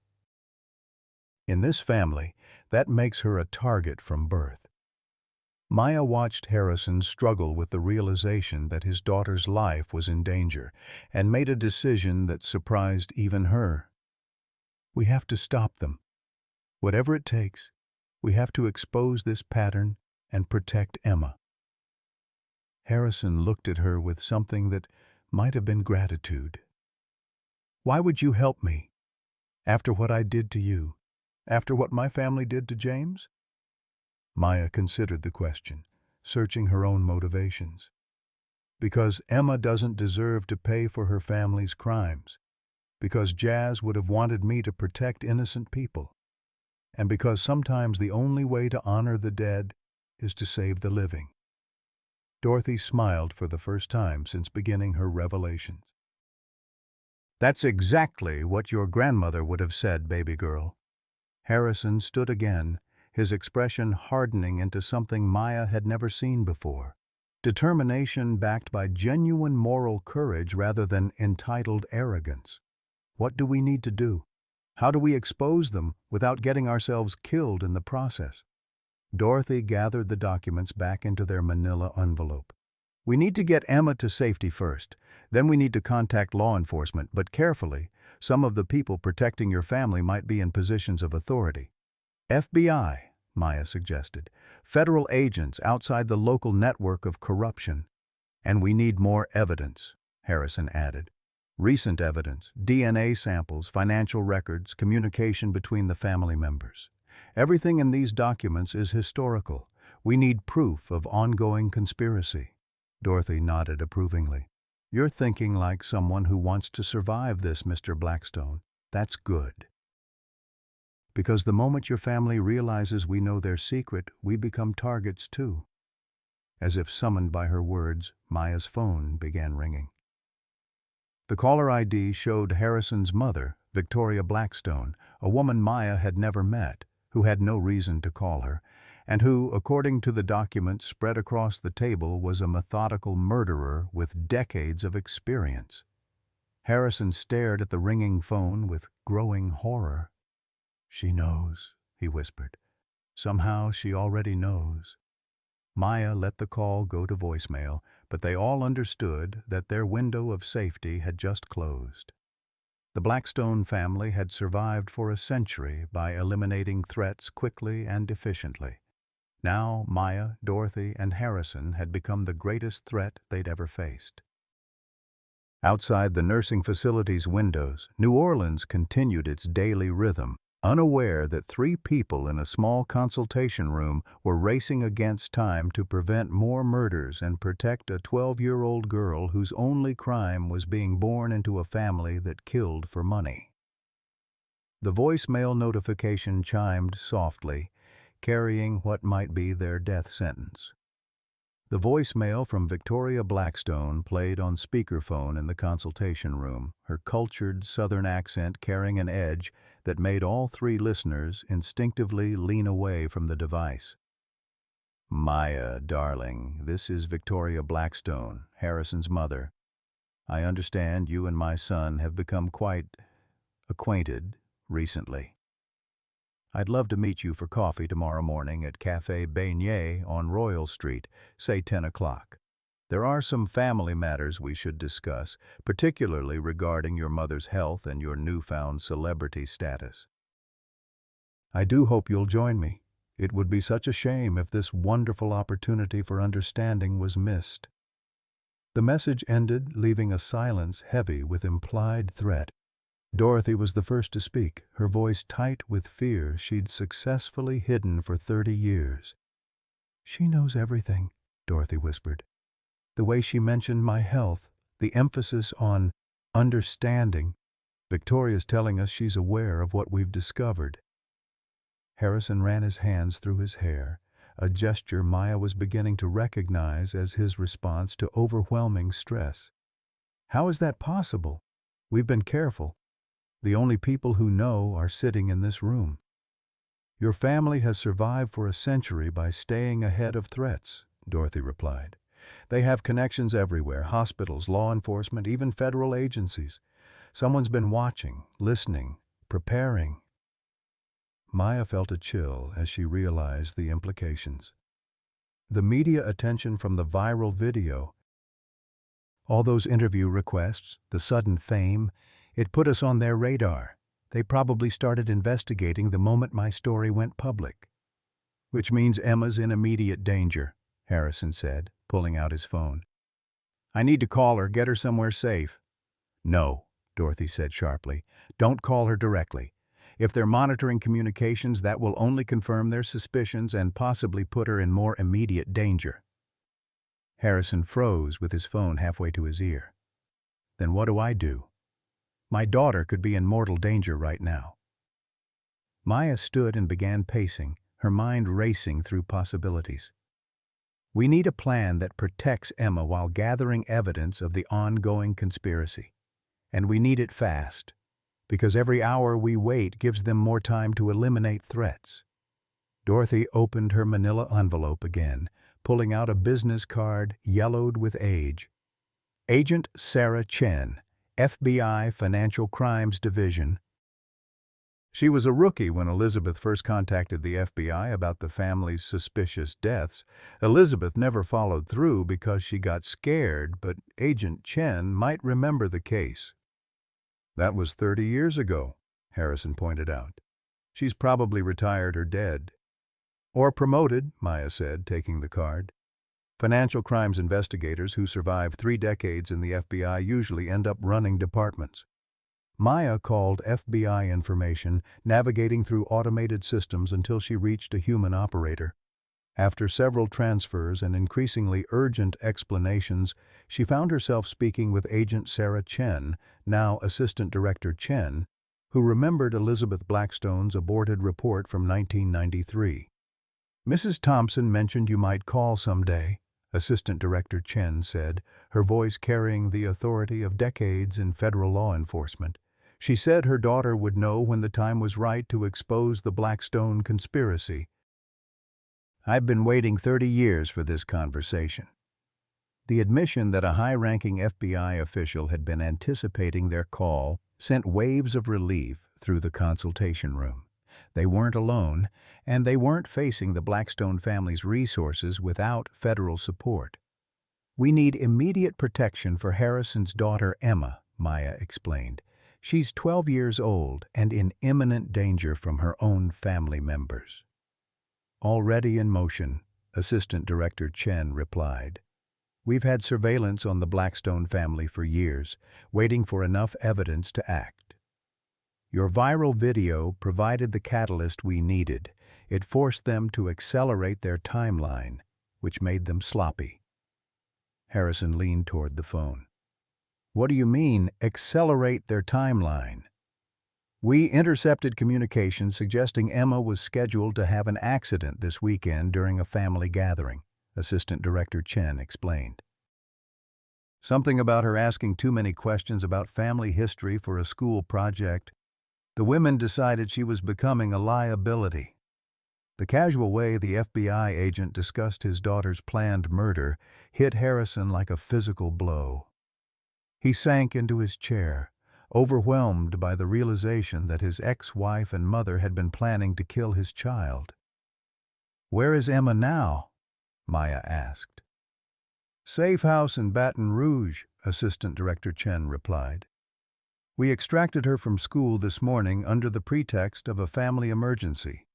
"In this family, that makes her a target from birth." Maya watched Harrison struggle with the realization that his daughter's life was in danger and made a decision that surprised even her. "We have to stop them. Whatever it takes, we have to expose this pattern and protect Emma." Harrison looked at her with something that might have been gratitude. "Why would you help me? After what I did to you? After what my family did to James?" Maya considered the question, searching her own motivations. "Because Emma doesn't deserve to pay for her family's crimes. Because Jazz would have wanted me to protect innocent people. And because sometimes the only way to honor the dead is to save the living." Dorothy smiled for the first time since beginning her revelations. "That's exactly what your grandmother would have said, baby girl." Harrison stood again, his expression hardening into something Maya had never seen before. Determination backed by genuine moral courage rather than entitled arrogance. "What do we need to do? How do we expose them without getting ourselves killed in the process?" Dorothy gathered the documents back into their manila envelope. "We need to get Emma to safety first. Then we need to contact law enforcement, but carefully. Some of the people protecting your family might be in positions of authority." "FBI," Maya suggested. "Federal agents outside the local network of corruption." "And we need more evidence," Harrison added. "Recent evidence, DNA samples, financial records, communication between the family members. Everything in these documents is historical. We need proof of ongoing conspiracy." Dorothy nodded approvingly. "You're thinking like someone who wants to survive this, Mr. Blackstone. That's good. Because the moment your family realizes we know their secret, we become targets too." As if summoned by her words, Maya's phone began ringing. The caller ID showed Harrison's mother, Victoria Blackstone, a woman Maya had never met, who had no reason to call her, and who, according to the documents spread across the table, was a methodical murderer with decades of experience. Harrison stared at the ringing phone with growing horror. "She knows," he whispered. "Somehow she already knows." Maya let the call go to voicemail, but they all understood that their window of safety had just closed. The Blackstone family had survived for a century by eliminating threats quickly and efficiently. Now Maya, Dorothy, and Harrison had become the greatest threat they'd ever faced. Outside the nursing facility's windows, New Orleans continued its daily rhythm, unaware that 3 people in a small consultation room were racing against time to prevent more murders and protect a 12-year-old girl whose only crime was being born into a family that killed for money. The voicemail notification chimed softly, carrying what might be their death sentence. The voicemail from Victoria Blackstone played on speakerphone in the consultation room, her cultured Southern accent carrying an edge that made all 3 listeners instinctively lean away from the device. "Maya, darling, this is Victoria Blackstone, Harrison's mother. I understand you and my son have become quite acquainted recently. I'd love to meet you for coffee tomorrow morning at Café Beignet on Royal Street, say 10 o'clock. There are some family matters we should discuss, particularly regarding your mother's health and your newfound celebrity status. I do hope you'll join me. It would be such a shame if this wonderful opportunity for understanding was missed." The message ended, leaving a silence heavy with implied threat. Dorothy was the first to speak, her voice tight with fear she'd successfully hidden for 30 years. "She knows everything," Dorothy whispered. "The way she mentioned my health, the emphasis on understanding. Victoria's telling us she's aware of what we've discovered." Harrison ran his hands through his hair, a gesture Maya was beginning to recognize as his response to overwhelming stress. "How is that possible? We've been careful. The only people who know are sitting in this room." "Your family has survived for a century by staying ahead of threats," Dorothy replied. "They have connections everywhere, hospitals, law enforcement, even federal agencies. Someone's been watching, listening, preparing." Maya felt a chill as she realized the implications. The media attention from the viral video, all those interview requests, the sudden fame, it put us on their radar. They probably started investigating the moment my story went public. "Which means Emma's in immediate danger," Harrison said, pulling out his phone. "I need to call her, get her somewhere safe." "No," Dorothy said sharply. "Don't call her directly. If they're monitoring communications, that will only confirm their suspicions and possibly put her in more immediate danger." Harrison froze with his phone halfway to his ear. "Then what do I do? My daughter could be in mortal danger right now." Maya stood and began pacing, her mind racing through possibilities. "We need a plan that protects Emma while gathering evidence of the ongoing conspiracy. And we need it fast, because every hour we wait gives them more time to eliminate threats." Dorothy opened her manila envelope again, pulling out a business card yellowed with age. "Agent Sarah Chen, FBI Financial Crimes Division." She was a rookie when Elizabeth first contacted the FBI about the family's suspicious deaths. Elizabeth never followed through because she got scared, but Agent Chen might remember the case. "That was 30 years ago," Harrison pointed out. "She's probably retired or dead." "Or promoted," Maya said, taking the card. "Financial crimes investigators who survive 3 decades in the FBI usually end up running departments." Maya called FBI information, navigating through automated systems until she reached a human operator. After several transfers and increasingly urgent explanations, she found herself speaking with Agent Sarah Chen, now Assistant Director Chen, who remembered Elizabeth Blackstone's aborted report from 1993. "Mrs. Thompson mentioned you might call someday," Assistant Director Chen said, her voice carrying the authority of decades in federal law enforcement. "She said her daughter would know when the time was right to expose the Blackstone conspiracy." "I've been waiting 30 years for this conversation." The admission that a high-ranking FBI official had been anticipating their call sent waves of relief through the consultation room. They weren't alone, and they weren't facing the Blackstone family's resources without federal support. "We need immediate protection for Harrison's daughter Emma," Maya explained. "She's 12 years old and in imminent danger from her own family members." "Already in motion," Assistant Director Chen replied. "We've had surveillance on the Blackstone family for years, waiting for enough evidence to act. Your viral video provided the catalyst we needed. It forced them to accelerate their timeline, which made them sloppy." Harrison leaned toward the phone. "What do you mean, accelerate their timeline?" "We intercepted communication suggesting Emma was scheduled to have an accident this weekend during a family gathering," Assistant Director Chen explained. "Something about her asking too many questions about family history for a school project. The women decided she was becoming a liability." The casual way the FBI agent discussed his daughter's planned murder hit Harrison like a physical blow. He sank into his chair, overwhelmed by the realization that his ex-wife and mother had been planning to kill his child. "Where is Emma now?" Maya asked. "Safe house in Baton Rouge," Assistant Director Chen replied. "We extracted her from school this morning under the pretext of a family emergency.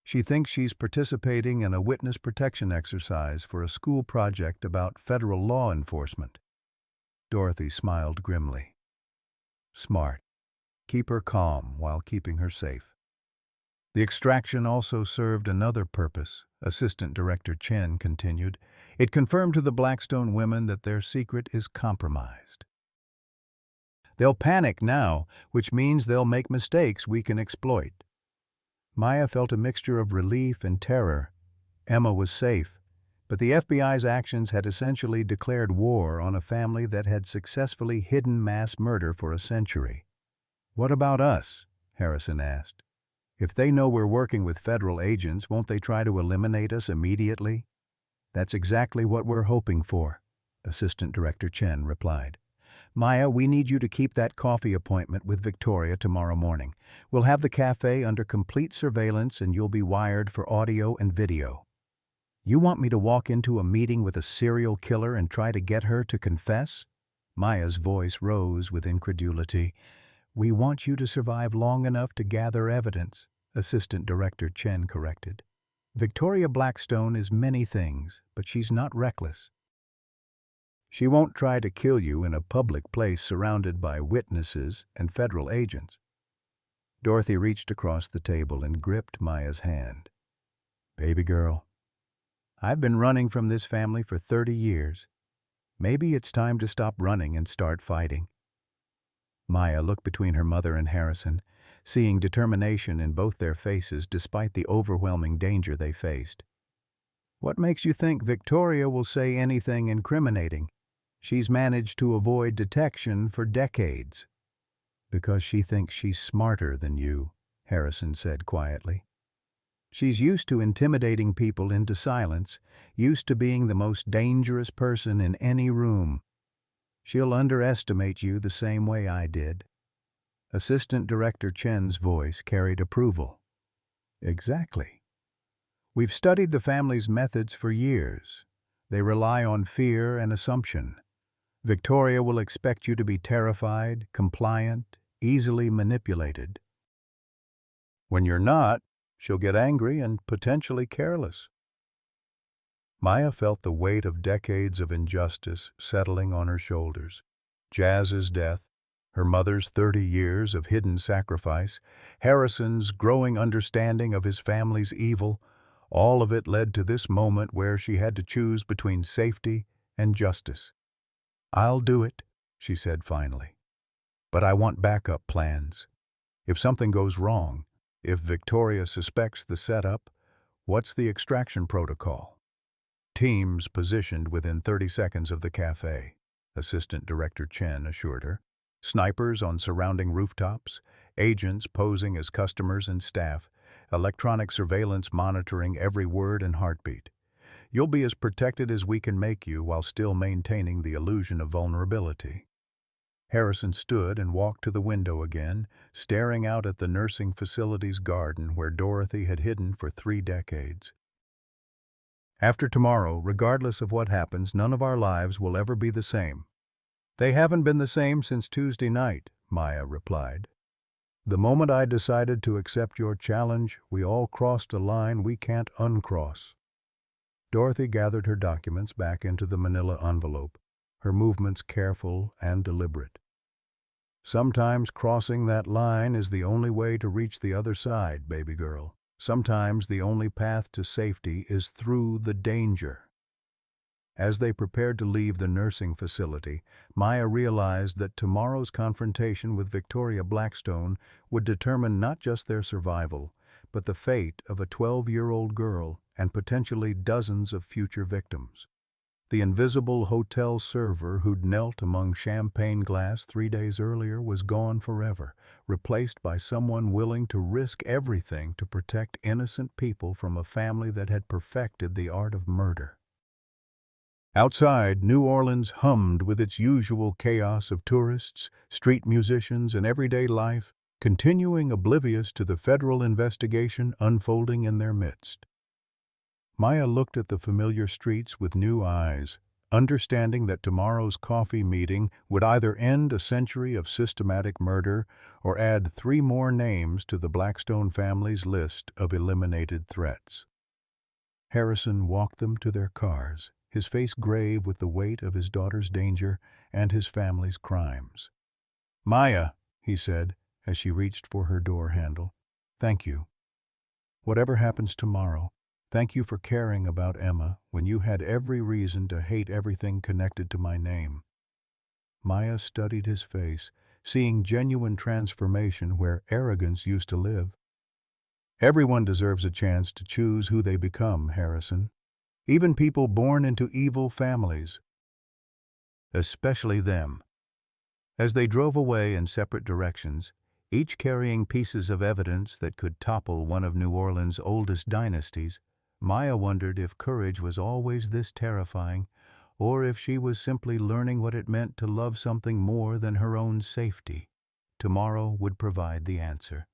She thinks she's participating in a witness protection exercise for a school project about federal law enforcement." Dorothy smiled grimly. "Smart. Keep her calm while keeping her safe. The extraction also served another purpose, Assistant Director Chen continued. It confirmed to the Blackstone women that their secret is compromised. They'll panic now, which means they'll make mistakes we can exploit. Maya felt a mixture of relief and terror. Emma was safe, but the FBI's actions had essentially declared war on a family that had successfully hidden mass murder for a century. "What about us?" Harrison asked. "If they know we're working with federal agents, won't they try to eliminate us immediately?" "That's exactly what we're hoping for," Assistant Director Chen replied. "Maya, we need you to keep that coffee appointment with Victoria tomorrow morning. We'll have the cafe under complete surveillance and you'll be wired for audio and video." "You want me to walk into a meeting with a serial killer and try to get her to confess?" Maya's voice rose with incredulity. "We want you to survive long enough to gather evidence," Assistant Director Chen corrected. "Victoria Blackstone is many things, but she's not reckless. She won't try to kill you in a public place surrounded by witnesses and federal agents." Dorothy reached across the table and gripped Maya's hand. "Baby girl, I've been running from this family for 30 years. Maybe it's time to stop running and start fighting." Maya looked between her mother and Harrison, seeing determination in both their faces despite the overwhelming danger they faced. "What makes you think Victoria will say anything incriminating? She's managed to avoid detection for decades." "Because she thinks she's smarter than you," Harrison said quietly. "She's used to intimidating people into silence, used to being the most dangerous person in any room. She'll underestimate you the same way I did." Assistant Director Chen's voice carried approval. "Exactly. We've studied the family's methods for years. They rely on fear and assumption. Victoria will expect you to be terrified, compliant, easily manipulated. When you're not, she'll get angry and potentially careless." Maya felt the weight of decades of injustice settling on her shoulders. Jazz's death, her mother's 30 years of hidden sacrifice, Harrison's growing understanding of his family's evil, all of it led to this moment where she had to choose between safety and justice. "I'll do it," she said finally. "But I want backup plans. If something goes wrong, if Victoria suspects the setup, what's the extraction protocol?" "Teams positioned within 30 seconds of the cafe," Assistant Director Chen assured her. "Snipers on surrounding rooftops, agents posing as customers and staff, electronic surveillance monitoring every word and heartbeat. You'll be as protected as we can make you while still maintaining the illusion of vulnerability." Harrison stood and walked to the window again, staring out at the nursing facility's garden where Dorothy had hidden for 3 decades. "After tomorrow, regardless of what happens, none of our lives will ever be the same." "They haven't been the same since Tuesday night," Maya replied. "The moment I decided to accept your challenge, we all crossed a line we can't uncross." Dorothy gathered her documents back into the manila envelope, her movements careful and deliberate. "Sometimes crossing that line is the only way to reach the other side, baby girl. Sometimes the only path to safety is through the danger." As they prepared to leave the nursing facility, Maya realized that tomorrow's confrontation with Victoria Blackstone would determine not just their survival, but the fate of a 12-year-old girl and potentially dozens of future victims. The invisible hotel server who'd knelt among champagne glass 3 days earlier was gone forever, replaced by someone willing to risk everything to protect innocent people from a family that had perfected the art of murder. Outside, New Orleans hummed with its usual chaos of tourists, street musicians, and everyday life, continuing oblivious to the federal investigation unfolding in their midst. Maya looked at the familiar streets with new eyes, understanding that tomorrow's coffee meeting would either end a century of systematic murder or add 3 more names to the Blackstone family's list of eliminated threats. Harrison walked them to their cars, his face grave with the weight of his daughter's danger and his family's crimes. "Maya," he said, as she reached for her door handle. "Thank you. Whatever happens tomorrow, thank you for caring about Emma when you had every reason to hate everything connected to my name." Maya studied his face, seeing genuine transformation where arrogance used to live. "Everyone deserves a chance to choose who they become, Harrison. Even people born into evil families. Especially them." As they drove away in separate directions, each carrying pieces of evidence that could topple one of New Orleans' oldest dynasties, Maya wondered if courage was always this terrifying, or if she was simply learning what it meant to love something more than her own safety. Tomorrow would provide the answer.